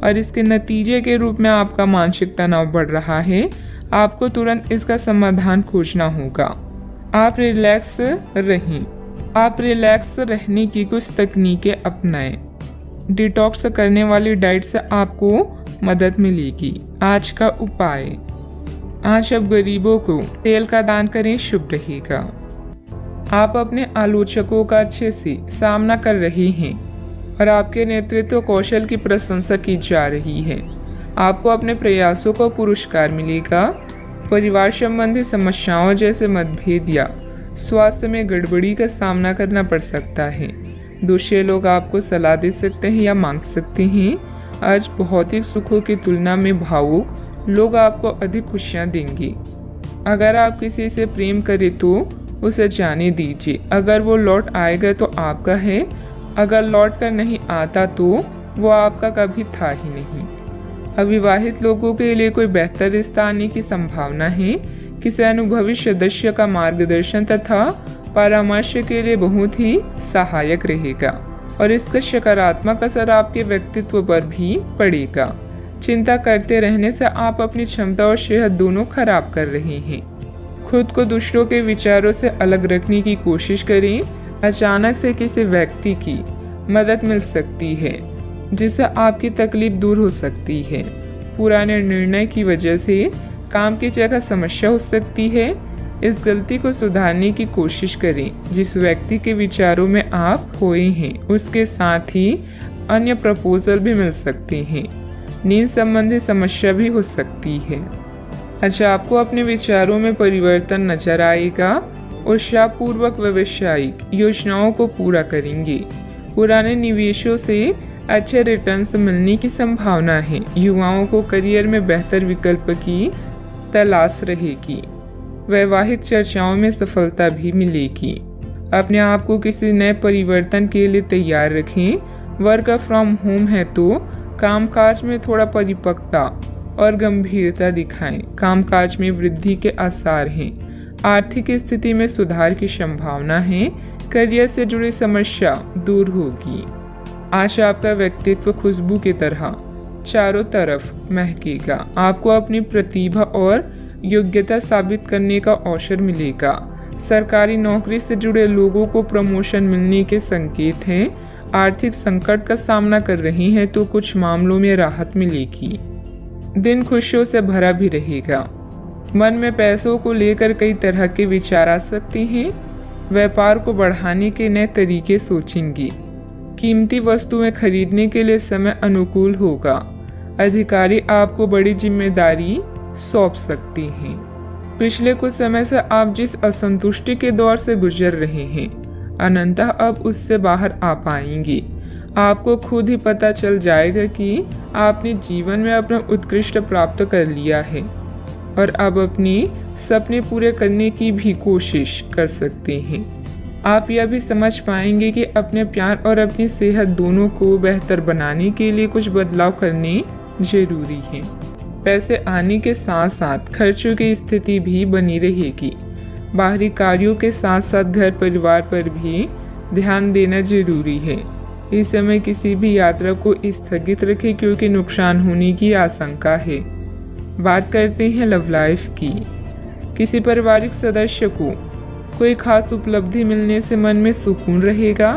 A: और इसके नतीजे के रूप में आपका मानसिक तनाव बढ़ रहा है। आपको तुरंत इसका समाधान खोजना होगा। आप रिलैक्स रहें। आप रिलैक्स रहने की कुछ तकनीकें अपनाएं। डिटॉक्स करने वाली डाइट से आपको मदद मिलेगी। आज का उपाय, आज आप गरीबों को तेल का दान करें, शुभ रहेगा। आप अपने आलोचकों का अच्छे से सामना कर रहे हैं और आपके नेतृत्व कौशल की प्रशंसा की जा रही है। आपको अपने प्रयासों को पुरस्कार मिलेगा। परिवार संबंधी समस्याओं जैसे मतभेद या स्वास्थ्य में गड़बड़ी का सामना करना पड़ सकता है। दूसरे लोग आपको सलाह दे सकते हैं या मांग सकते हैं। आज भौतिक सुखों की तुलना में भावुक लोग आपको अधिक खुशियां देंगे। अगर आप किसी से प्रेम करें तो उसे जाने दीजिए। अगर वो लौट आएगा तो आपका है, अगर लौट कर नहीं आता तो वो आपका कभी था ही नहीं। अविवाहित लोगों के लिए कोई बेहतर रिश्ता आने की संभावना है। किसी अनुभवी सदस्य का मार्गदर्शन तथा परामर्श के लिए बहुत ही सहायक रहेगा और इसका सकारात्मक असर आपके व्यक्तित्व पर भी पड़ेगा। चिंता करते रहने से आप अपनी क्षमता और सेहत दोनों खराब कर रहे हैं। खुद को दूसरों के विचारों से अलग रखने की कोशिश करें। अचानक से किसी व्यक्ति की मदद मिल सकती है जिससे आपकी तकलीफ दूर हो सकती है। पुराने निर्णय की वजह से काम की जगह समस्या हो सकती है। इस गलती को सुधारने की कोशिश करें। जिस व्यक्ति के विचारों में आप खोए हैं उसके साथ ही अन्य प्रपोजल भी मिल सकते हैं। नींद संबंधी समस्या भी हो सकती है। अच्छा, आपको अपने विचारों में परिवर्तन नजर आएगा। उत्साहपूर्वक व्यावसायिक योजनाओं को पूरा करेंगे। पुराने निवेशों से अच्छे रिटर्न्स मिलने की संभावना है। युवाओं को करियर में बेहतर विकल्प की तलाश रहेगी। वैवाहिक चर्चाओं में सफलता भी मिलेगी। अपने आप को किसी नए परिवर्तन के लिए तैयार रखें। वर्क फ्रॉम होम है तो कामकाज में थोड़ा परिपक्वता और गंभीरता दिखाएं। कामकाज में वृद्धि के आसार हैं। आर्थिक स्थिति में सुधार की संभावना है। करियर से जुड़ी समस्या दूर होगी। आज आपका व्यक्तित्व खुशबू की तरह चारों तरफ महकेगा। आपको अपनी प्रतिभा और योग्यता साबित करने का अवसर मिलेगा। सरकारी नौकरी से जुड़े लोगों को प्रमोशन मिलने के संकेत हैं। आर्थिक संकट का सामना कर रहे हैं तो कुछ मामलों में राहत मिलेगी। दिन खुशियों से भरा भी रहेगा। मन में पैसों को लेकर कई तरह के विचार आ सकते हैं। व्यापार को बढ़ाने के नए तरीके सोचेंगे। कीमती वस्तुएं खरीदने के लिए समय अनुकूल होगा। अधिकारी आपको बड़ी जिम्मेदारी सौंप सकते हैं। पिछले कुछ समय से आप जिस असंतुष्टि के दौर से गुजर रहे हैं, अनंतः अब उससे बाहर आ पाएंगे। आपको खुद ही पता चल जाएगा कि आपने जीवन में अपना उत्कृष्ट प्राप्त कर लिया है और अब अपने सपने पूरे करने की भी कोशिश कर सकते हैं। आप यह भी समझ पाएंगे कि अपने प्यार और अपनी सेहत दोनों को बेहतर बनाने के लिए कुछ बदलाव करने जरूरी है। पैसे आने के साथ साथ खर्चों की स्थिति भी बनी रहेगी। बाहरी कार्यों के साथ साथ घर परिवार पर भी ध्यान देना जरूरी है। इस समय किसी भी यात्रा को स्थगित रखें क्योंकि नुकसान होने की आशंका है। बात करते हैं लव लाइफ की। किसी पारिवारिक सदस्य को कोई खास उपलब्धि मिलने से मन में सुकून रहेगा।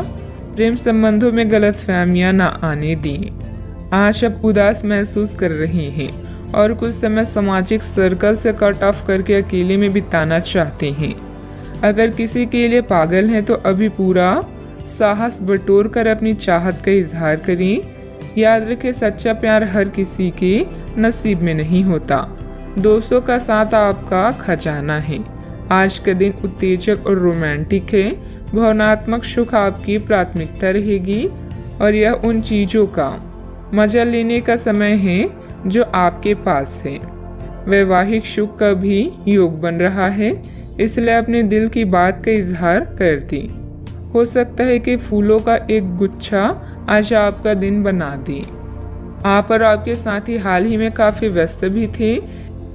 A: प्रेम संबंधों में गलतफहमियां ना आने दें। आज आप उदास महसूस कर रहे हैं और कुछ समय सामाजिक सर्कल से कट ऑफ करके अकेले में बिताना चाहते हैं। अगर किसी के लिए पागल हैं तो अभी पूरा साहस बटोर कर अपनी चाहत का इजहार करें। याद रखें, सच्चा प्यार हर किसी के नसीब में नहीं होता। दोस्तों का साथ आपका खजाना है। आज का दिन उत्तेजक और रोमांटिक है। भावनात्मक सुख आपकी प्राथमिकता रहेगी और यह उन चीज़ों का मजा लेने का समय है जो आपके पास है। वैवाहिक सुख का भी योग बन रहा है, इसलिए अपने दिल की बात का इजहार कर दी। हो सकता है कि फूलों का एक गुच्छा आज आपका दिन बना दे। आप और आपके साथी हाल ही में काफ़ी व्यस्त भी थे,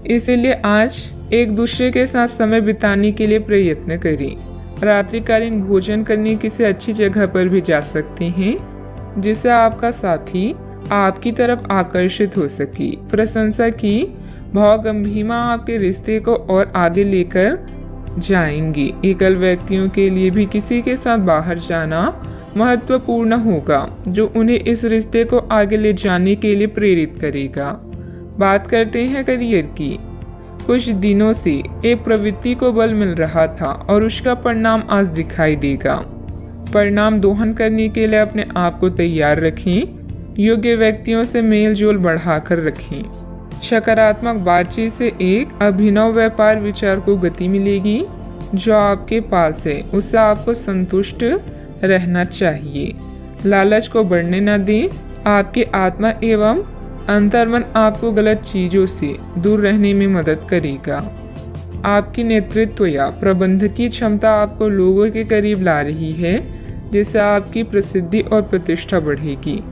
A: इसीलिए आज एक दूसरे के साथ समय बिताने के लिए प्रयत्न करें। रात्रिकालीन भोजन करने किसी अच्छी जगह पर भी जा सकते हैं जिससे आपका साथी आपकी तरफ आकर्षित हो सके। प्रशंसा की भावगंभीरता आपके रिश्ते को और आगे लेकर जाएंगे। एकल व्यक्तियों के लिए भी किसी के साथ बाहर जाना महत्वपूर्ण होगा जो उन्हें इस रिश्ते को आगे ले जाने के लिए प्रेरित करेगा। बात करते हैं करियर की। कुछ दिनों से एक प्रवृत्ति को बल मिल रहा था और उसका परिणाम आज दिखाई देगा। परिणाम दोहन करने के लिए अपने आप को तैयार रखें। योग्य व्यक्तियों से मेल जोल बढ़ाकर रखें। सकारात्मक बातचीत से एक अभिनव व्यापार विचार को गति मिलेगी। जो आपके पास है उससे आपको संतुष्ट रहना चाहिए। लालच को बढ़ने न दें। आपकी आत्मा एवं अंतर्मन आपको गलत चीजों से दूर रहने में मदद करेगा। आपकी नेतृत्व या प्रबंधकीय क्षमता आपको लोगों के करीब ला रही है, जिससे आपकी प्रसिद्धि और प्रतिष्ठा बढ़ेगी।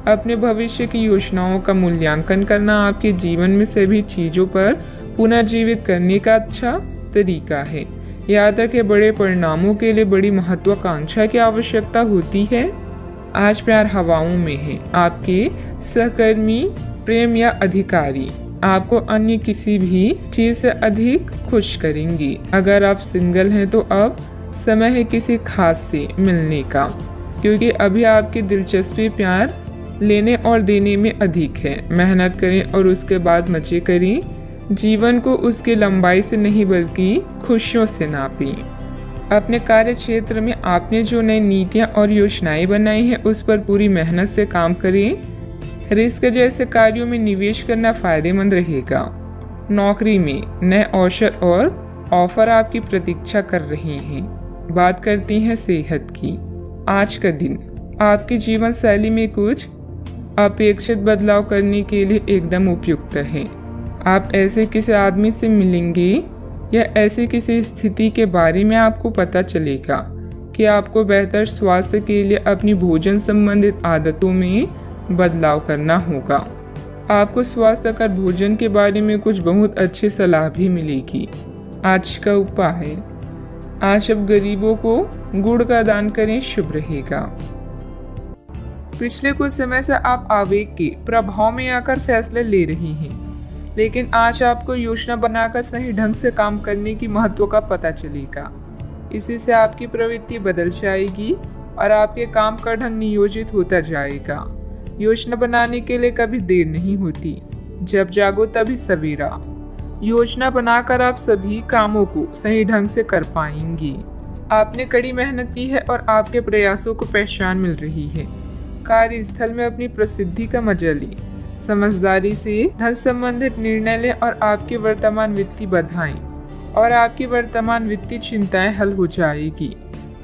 A: अपने भविष्य की योजनाओं का मूल्यांकन करना आपके जीवन में सभी चीजों पर पुनर्जीवित करने का अच्छा तरीका है। याद रखें, बड़े परिणामों के लिए बड़ी महत्वाकांक्षा की आवश्यकता होती है। आज प्यार हवाओं में है। आपके सहकर्मी, प्रेम या अधिकारी आपको अन्य किसी भी चीज से अधिक खुश करेंगी। अगर आप सिंगल हैं तो अब समय है किसी खास से मिलने का, क्योंकि अभी आपकी दिलचस्पी प्यार लेने और देने में अधिक है। मेहनत करें और उसके बाद मजे करें। जीवन को उसकी लंबाई से नहीं बल्कि खुशियों से नापें। अपने कार्य क्षेत्र में आपने जो नई नीतियां और योजनाएं बनाई हैं उस पर पूरी मेहनत से काम करें। रिस्क जैसे कार्यों में निवेश करना फायदेमंद रहेगा। नौकरी में नए अवसर और ऑफर आपकी प्रतीक्षा कर रहे हैं। बात करती हैं सेहत की। आज का दिन आपकी जीवन शैली में कुछ अपेक्षित बदलाव करने के लिए एकदम उपयुक्त है। आप ऐसे किसी आदमी से मिलेंगे या ऐसी किसी स्थिति के बारे में आपको पता चलेगा कि आपको बेहतर स्वास्थ्य के लिए अपनी भोजन संबंधित आदतों में बदलाव करना होगा। आपको स्वास्थ्यकर भोजन के बारे में कुछ बहुत अच्छी सलाह भी मिलेगी। आज का उपाय, आज आप गरीबों को गुड़ का दान करें, शुभ रहेगा। पिछले कुछ समय से आप आवेग के प्रभाव में आकर फैसले ले रही हैं, लेकिन आज आपको योजना बनाकर सही ढंग से काम करने की महत्व का पता चलेगा। इसी से आपकी प्रवृत्ति बदल जाएगी और आपके काम का ढंग नियोजित होता जाएगा। योजना बनाने के लिए कभी देर नहीं होती, जब जागो तभी सवेरा। योजना बनाकर आप सभी कामों को सही ढंग से कर पाएंगी। आपने कड़ी मेहनत की है और आपके प्रयासों को पहचान मिल रही है। कार्यस्थल में अपनी प्रसिद्धि का मजा लें। समझदारी से धन संबंधित निर्णय लें और आपकी वर्तमान वित्तीय बाधाएं और आपकी वर्तमान वित्तीय चिंताएं हल हो जाएगी।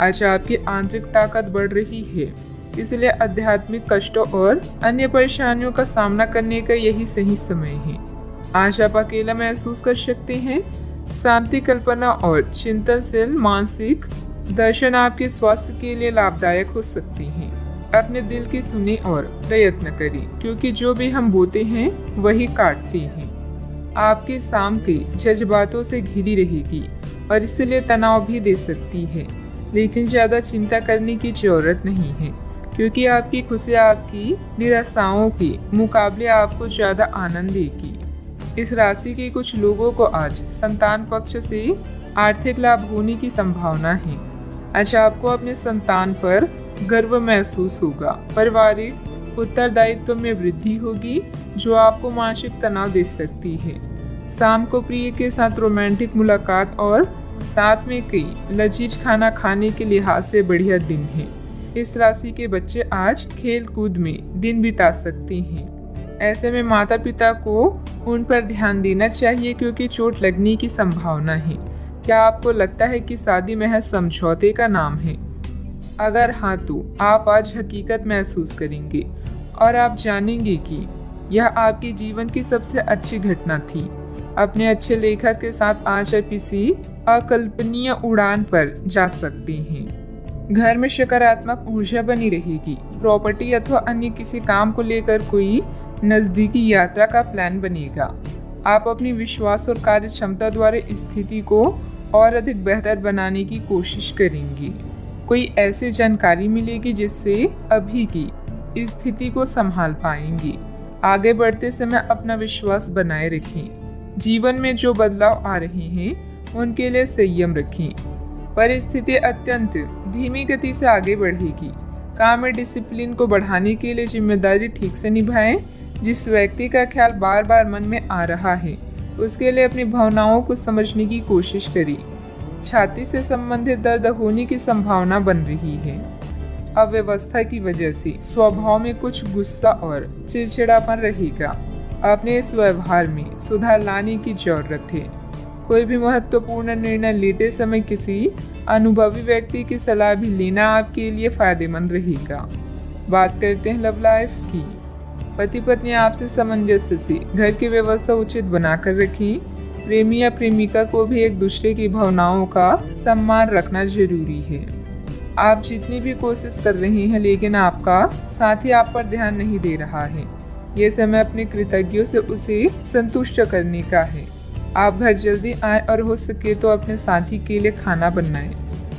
A: आज आपकी आंतरिक ताकत बढ़ रही है, इसलिए आध्यात्मिक कष्टों और अन्य परेशानियों का सामना करने का यही सही समय है। आज आप अकेला महसूस कर सकते हैं। शांति, कल्पना और चिंतनशील मानसिक दर्शन आपके स्वास्थ्य के लिए लाभदायक हो सकती हैं। अपने दिल की सुने और प्रयत्न करें, क्योंकि जो भी हम बोते हैं वही काटते हैं। आपकी शाम के जज्बातों से घिरी रहेगी और इसलिए तनाव भी दे सकती है, लेकिन ज़्यादा चिंता करने की जरूरत नहीं है, क्योंकि आपकी खुशी आपकी निराशाओं के मुकाबले आपको ज़्यादा आनंद देगी। इस राशि के कुछ लोगों को आज संतान पक्ष से आर्थिक लाभ होने की संभावना है। आज आपको अपने संतान पर गर्व महसूस होगा। पारिवारिक उत्तरदायित्व में वृद्धि होगी, जो आपको मानसिक तनाव दे सकती है। शाम को प्रिय के साथ रोमांटिक मुलाकात और साथ में कई लजीज खाना खाने के लिहाज से बढ़िया दिन है। इस राशि के बच्चे आज खेल कूद में दिन बिता सकते हैं। ऐसे में माता पिता को उन पर ध्यान देना चाहिए, क्योंकि चोट लगने की संभावना है। क्या आपको लगता है कि शादी महज समझौते का नाम है? अगर हाँ, तो आप आज हकीकत महसूस करेंगे और आप जानेंगे कि यह आपके जीवन की सबसे अच्छी घटना थी। अपने अच्छे लेखक के साथ आज आप किसी अकल्पनीय उड़ान पर जा सकते हैं। घर में सकारात्मक ऊर्जा बनी रहेगी। प्रॉपर्टी अथवा अन्य किसी काम को लेकर कोई नजदीकी यात्रा का प्लान बनेगा। आप अपनी विश्वास और कार्य क्षमता द्वारा स्थिति को और अधिक बेहतर बनाने की कोशिश करेंगे। कोई ऐसी जानकारी मिलेगी जिससे अभी की स्थिति को संभाल पाएंगी। आगे बढ़ते समय अपना विश्वास बनाए रखें। जीवन में जो बदलाव आ रहे हैं उनके लिए संयम रखें। परिस्थिति अत्यंत धीमी गति से आगे बढ़ेगी। काम में डिसिप्लिन को बढ़ाने के लिए जिम्मेदारी ठीक से निभाएं। जिस व्यक्ति का ख्याल बार बार मन में आ रहा है उसके लिए अपनी भावनाओं को समझने की कोशिश करें। छाती से संबंधित दर्द होने की संभावना बन रही है। अव्यवस्था की वजह से स्वभाव में कुछ गुस्सा और चिड़चिड़ापन रहेगा। अपने इस व्यवहार में सुधार लाने की जरूरत है। कोई भी महत्वपूर्ण निर्णय लेते समय किसी अनुभवी व्यक्ति की सलाह भी लेना आपके लिए फायदेमंद रहेगा। बात करते हैं लव लाइफ की। पति पत्नी आपसे सामंजस्य से घर की व्यवस्था उचित बनाकर रखें। प्रेमी या प्रेमिका को भी एक दूसरे की भावनाओं का सम्मान रखना जरूरी है। आप जितनी भी कोशिश कर रहे हैं, लेकिन आपका साथी आप पर ध्यान नहीं दे रहा है। ये समय अपने कृतज्ञों से उसे संतुष्ट करने का है। आप घर जल्दी आएं और हो सके तो अपने साथी के लिए खाना बनाएं।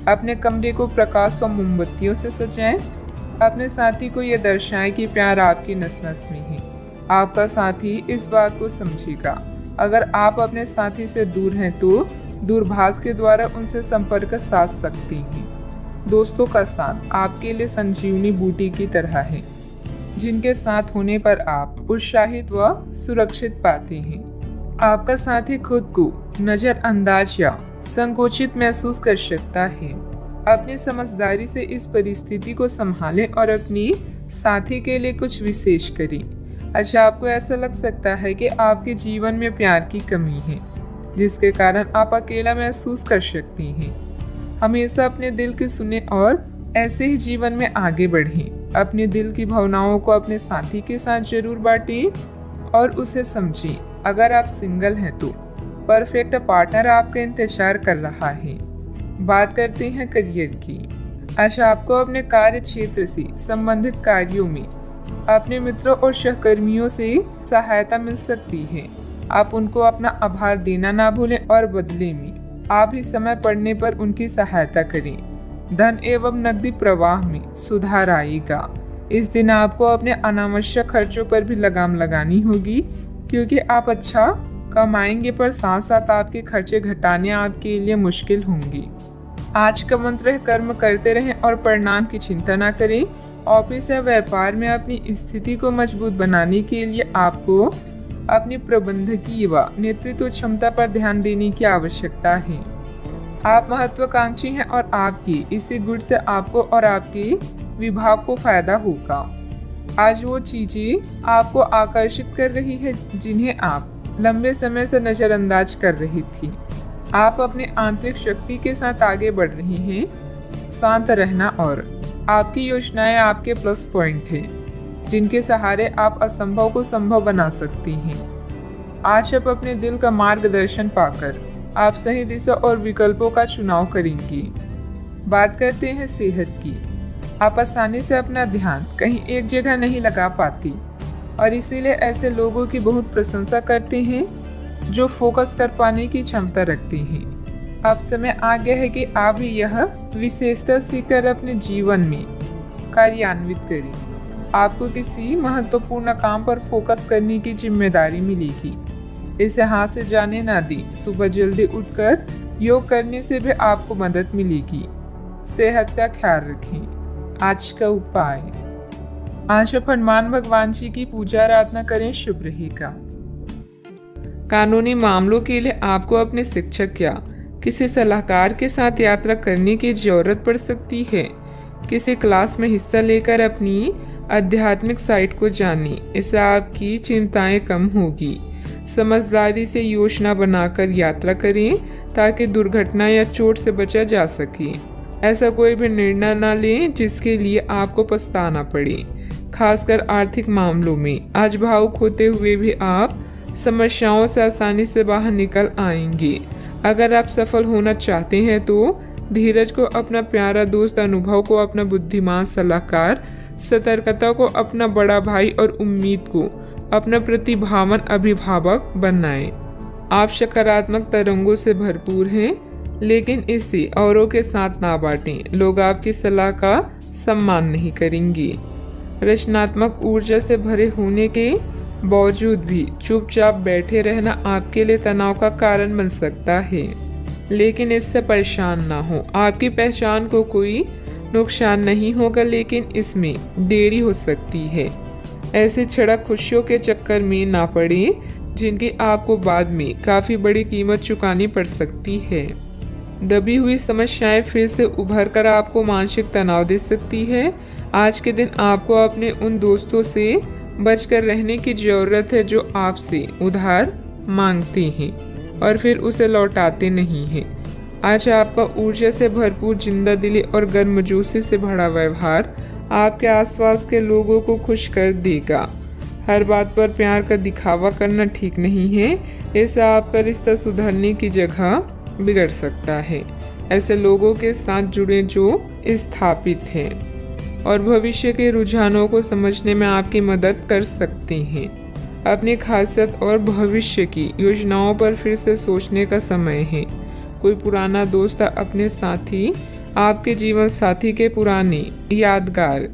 A: अपने कमरे को प्रकाश व मोमबत्तियों से सजाएं। अपने साथी को यह दर्शाएं कि प्यार आपकी नस नस में है। आपका साथी इस बात को समझेगा। अगर आप अपने साथी से दूर हैं तो दूरभाष के द्वारा उनसे संपर्क साध सकते हैं। दोस्तों का साथ आपके लिए संजीवनी बूटी की तरह है, जिनके साथ होने पर आप उत्साहित व सुरक्षित पाते हैं। आपका साथी खुद को नजरअंदाज या संकोचित महसूस कर सकता है। अपनी समझदारी से इस परिस्थिति को संभालें और अपनी साथी के लिए कुछ विशेष करें। अच्छा, आपको ऐसा लग सकता है कि आपके जीवन में प्यार की कमी है, जिसके कारण आप अकेला महसूस कर सकते हैं। हमेशा अपने दिल की सुने और ऐसे ही जीवन में आगे बढ़ें। अपने दिल की भावनाओं को अपने साथी के साथ जरूर बांटें और उसे समझें। अगर आप सिंगल हैं तो परफेक्ट पार्टनर आपका इंतजार कर रहा है। बात करते हैं करियर की। अच्छा, आपको अपने कार्य क्षेत्र से संबंधित कार्यों में अपने मित्रों और सहकर्मियों से सहायता मिल सकती है। आप उनको अपना आभार देना ना भूलें और बदले में आप ही समय पड़ने पर उनकी सहायता करें। धन एवं नकदी प्रवाह में सुधार आएगा। इस दिन आपको अपने अनावश्यक खर्चों पर भी लगाम लगानी होगी, क्योंकि आप अच्छा कमाएंगे पर साथ साथ आपके खर्चे घटाने आपके लिए मुश्किल होंगे। आज का मंत्र है कर्म करते रहें और परिणाम की चिंता न करें। ऑफिस या व्यापार में अपनी स्थिति को मजबूत बनाने के लिए आपको अपनी प्रबंधकीय व नेतृत्व क्षमता पर ध्यान देने की आवश्यकता है। आप महत्वाकांक्षी हैं और आपकी इसी गुण से आपको और आपके विभाग को फायदा होगा। आज वो चीजें आपको आकर्षित कर रही है जिन्हें आप लंबे समय से नजरअंदाज कर रही थी। आप अपने आंतरिक शक्ति के साथ आगे बढ़ रही हैं। शांत रहना और आपकी योजनाएं आपके प्लस पॉइंट हैं, जिनके सहारे आप असंभव को संभव बना सकती हैं। आज आप अपने दिल का मार्गदर्शन पाकर आप सही दिशा और विकल्पों का चुनाव करेंगी। बात करते हैं सेहत की। आप आसानी से अपना ध्यान कहीं एक जगह नहीं लगा पाती और इसीलिए ऐसे लोगों की बहुत प्रशंसा करते हैं जो फोकस कर पाने की क्षमता रखते हैं। अब समय आ गया है कि आप भी यह विशेषता सीखकर अपने जीवन में कार्यान्वित करें। आपको किसी महत्वपूर्ण काम पर फोकस करने की जिम्मेदारी मिलेगी। इसे हाथ से जाने ना दें। सुबह जल्दी उठकर योग करने से भी आपको मदद मिलेगी। सेहत का ख्याल रखें। आज का उपाय, आज आप हनुमान भगवान जी की पूजा आराधना करें, शुभ रहेगा। कानूनी मामलों के लिए आपको अपने शिक्षक या किसी सलाहकार के साथ यात्रा करने की जरूरत पड़ सकती है। किसी क्लास में हिस्सा लेकर अपनी आध्यात्मिक साइट को जानें। इससे आपकी चिंताएं कम होगी। समझदारी से योजना बनाकर यात्रा करें ताकि दुर्घटना या चोट से बचा जा सके। ऐसा कोई भी निर्णय न लें जिसके लिए आपको पछताना पड़े, खासकर आर्थिक मामलों में। आज भावुक होते हुए भी आप समस्याओं से आसानी से बाहर निकल आएंगे। अगर आप सफल होना चाहते हैं तो धीरज को अपना प्यारा दोस्त, अनुभव को अपना बुद्धिमान सलाहकार, सतर्कता को अपना बड़ा भाई और उम्मीद को अपना प्रतिभावान अभिभावक बनाएं। आप सकारात्मक तरंगों से भरपूर हैं, लेकिन इसे औरों के साथ ना बांटें। लोग आपकी सलाह का सम्मान नहीं करेंगे। रचनात्मक ऊर्जा से भरे होने के बावजूद भी चुपचाप बैठे रहना आपके लिए तनाव का कारण बन सकता है, लेकिन इससे परेशान ना हो। आपकी पहचान को कोई नुकसान नहीं होगा, लेकिन इसमें देरी हो सकती है। ऐसे क्षणिक खुशियों के चक्कर में ना पड़े जिनकी आपको बाद में काफी बड़ी कीमत चुकानी पड़ सकती है। दबी हुई समस्याएं फिर से उभर कर आपको मानसिक तनाव दे सकती है। आज के दिन आपको अपने उन दोस्तों से बचकर रहने की जरूरत है जो आपसे उधार मांगते हैं और फिर उसे लौटाते नहीं हैं। आज आपका ऊर्जा से भरपूर जिंदा दिली और गर्मजोशी से भरा व्यवहार आपके आसपास के लोगों को खुश कर देगा। हर बात पर प्यार का दिखावा करना ठीक नहीं है। इससे आपका रिश्ता सुधरने की जगह बिगड़ सकता है। ऐसे लोगों के साथ जुड़े जो स्थापित हैं और भविष्य के रुझानों को समझने में आपकी मदद कर सकते हैं। अपनी खासियत और भविष्य की योजनाओं पर फिर से सोचने का समय है। कोई पुराना दोस्त अपने साथी आपके जीवन साथी के पुराने यादगार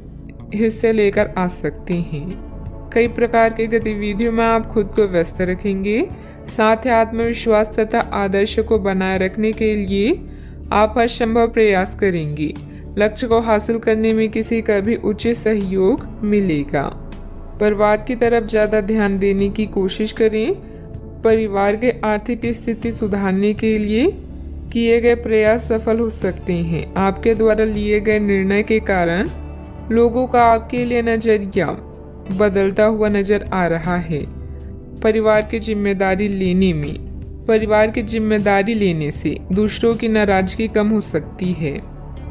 A: हिस्से लेकर आ सकते हैं। कई प्रकार की गतिविधियों में आप खुद को व्यस्त रखेंगे। साथ ही आत्मविश्वास तथा आदर्श को बनाए रखने के लिए आप हर संभव प्रयास करेंगे। लक्ष्य को हासिल करने में किसी का भी उचित सहयोग मिलेगा। परिवार की तरफ ज्यादा ध्यान देने की कोशिश करें। परिवार के आर्थिक स्थिति सुधारने के लिए किए गए प्रयास सफल हो सकते हैं। आपके द्वारा लिए गए निर्णय के कारण लोगों का आपके लिए नजरिया बदलता हुआ नजर आ रहा है। परिवार की जिम्मेदारी लेने से दूसरों की नाराजगी कम हो सकती है।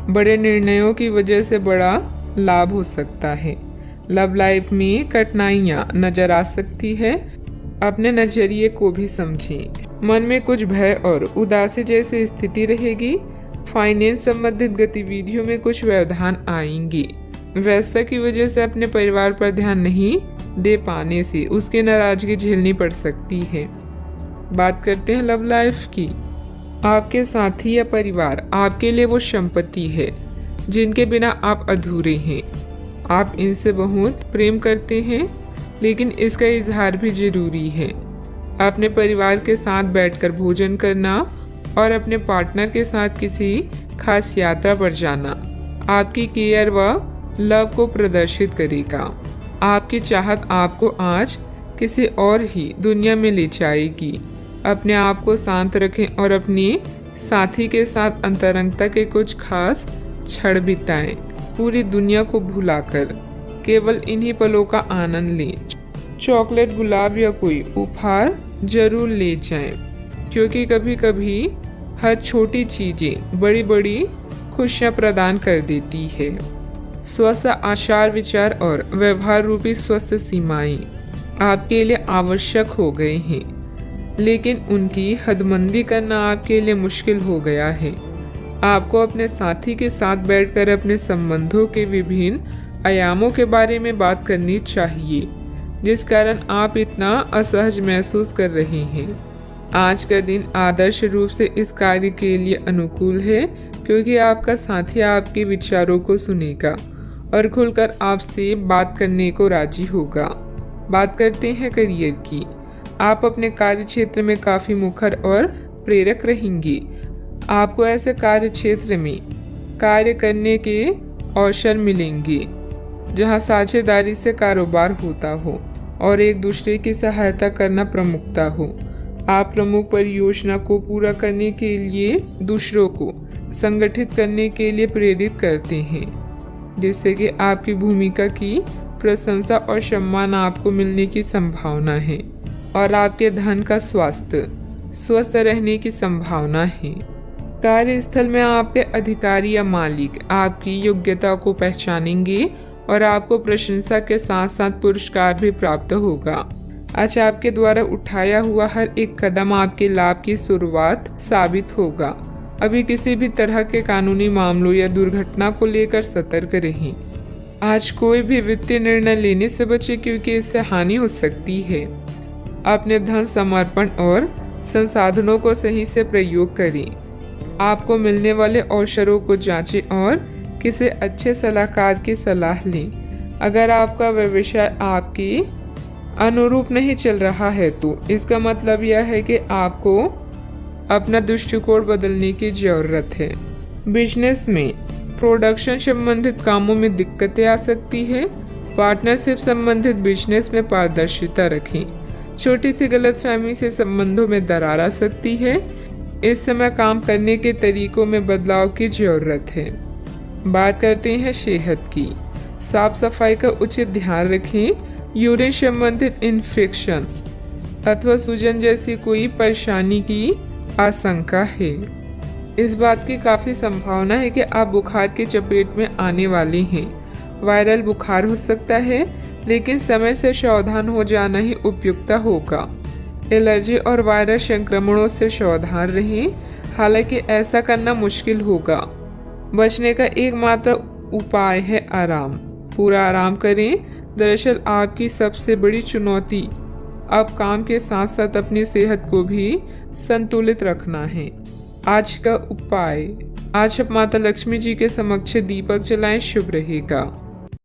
A: बड़े निर्णयों की वजह से बड़ा लाभ हो सकता है। लव लाइफ में कठिनाइयां नजर आ सकती है। अपने नजरिए को भी समझें। मन में कुछ भय और उदासी जैसी स्थिति रहेगी। फाइनेंस संबंधित गतिविधियों में कुछ व्यवधान आएंगे। व्यस्तता की वजह से अपने परिवार पर ध्यान नहीं दे पाने से उसकी नाराजगी झेलनी पड़ सकती है। बात करते हैं लव लाइफ की। आपके साथी या परिवार आपके लिए वो संपत्ति है जिनके बिना आप अधूरे हैं। आप इनसे बहुत प्रेम करते हैं, लेकिन इसका इजहार भी जरूरी है। अपने परिवार के साथ बैठकर भोजन करना और अपने पार्टनर के साथ किसी खास यात्रा पर जाना आपकी केयर व लव को प्रदर्शित करेगा। आपकी चाहत आपको आज किसी और ही दुनिया में ले जाएगी। अपने आप को शांत रखें और अपने साथी के साथ अंतरंगता के कुछ खास क्षण बिताएं। पूरी दुनिया को भुलाकर केवल इन्हीं पलों का आनंद लें। चॉकलेट, गुलाब या कोई उपहार जरूर ले जाएं, क्योंकि कभी कभी हर छोटी चीजें बड़ी बड़ी खुशियां प्रदान कर देती है। स्वस्थ आचार विचार और व्यवहार रूपी स्वस्थ सीमाएं आपके लिए आवश्यक हो गए हैं, लेकिन उनकी हदबंदी करना आपके लिए मुश्किल हो गया है। आपको अपने साथी के साथ बैठकर अपने संबंधों के विभिन्न आयामों के बारे में बात करनी चाहिए, जिस कारण आप इतना असहज महसूस कर रहे हैं। आज का दिन आदर्श रूप से इस कार्य के लिए अनुकूल है, क्योंकि आपका साथी आपके विचारों को सुनेगा और खुलकर आपसे बात करने को राजी होगा। बात करते हैं करियर की। आप अपने कार्य क्षेत्र में काफ़ी मुखर और प्रेरक रहेंगे। आपको ऐसे कार्य क्षेत्र में कार्य करने के अवसर मिलेंगे जहां साझेदारी से कारोबार होता हो और एक दूसरे की सहायता करना प्रमुखता हो। आप प्रमुख परियोजना को पूरा करने के लिए दूसरों को संगठित करने के लिए प्रेरित करते हैं, जिससे कि आपकी भूमिका की प्रशंसा और सम्मान आपको मिलने की संभावना है और आपके धन का स्वास्थ्य स्वस्थ रहने की संभावना है। कार्यस्थल में आपके अधिकारी या मालिक आपकी योग्यता को पहचानेंगे और आपको प्रशंसा के साथ साथ पुरस्कार भी प्राप्त होगा। आज आपके द्वारा उठाया हुआ हर एक कदम आपके लाभ की शुरुआत साबित होगा। अभी किसी भी तरह के कानूनी मामलों या दुर्घटना को लेकर सतर्क रहें। आज कोई भी वित्तीय निर्णय लेने से बचें, क्योंकि इससे हानि हो सकती है। अपने धन समर्पण और संसाधनों को सही से प्रयोग करें। आपको मिलने वाले अवसरों को जांचें और किसी अच्छे सलाहकार की सलाह लें। अगर आपका व्यवसाय आपके अनुरूप नहीं चल रहा है तो इसका मतलब यह है कि आपको अपना दृष्टिकोण बदलने की जरूरत है। बिजनेस में प्रोडक्शन संबंधित कामों में दिक्कतें आ सकती है। पार्टनरशिप संबंधित बिजनेस में पारदर्शिता रखें। छोटी सी गलतफहमी से संबंधों में दरार आ सकती है। इस समय काम करने के तरीकों में बदलाव की जरूरत है। बात करते हैं सेहत की। साफ सफाई का उचित ध्यान रखें। यूरिन संबंधित इन्फेक्शन अथवा सूजन जैसी कोई परेशानी की आशंका है। इस बात की काफ़ी संभावना है कि आप बुखार की चपेट में आने वाले हैं। वायरल बुखार हो सकता है, लेकिन समय से सावधान हो जाना ही उपयुक्त होगा। एलर्जी और वायरस संक्रमणों से सावधान रहें, हालांकि ऐसा करना मुश्किल होगा। बचने का एकमात्र उपाय है आराम। पूरा आराम करें। दरअसल आपकी सबसे बड़ी चुनौती अब काम के साथ साथ अपनी सेहत को भी संतुलित रखना है। आज का उपाय, आज आप माता लक्ष्मी जी के समक्ष दीपक जलाएं, शुभ रहेगा।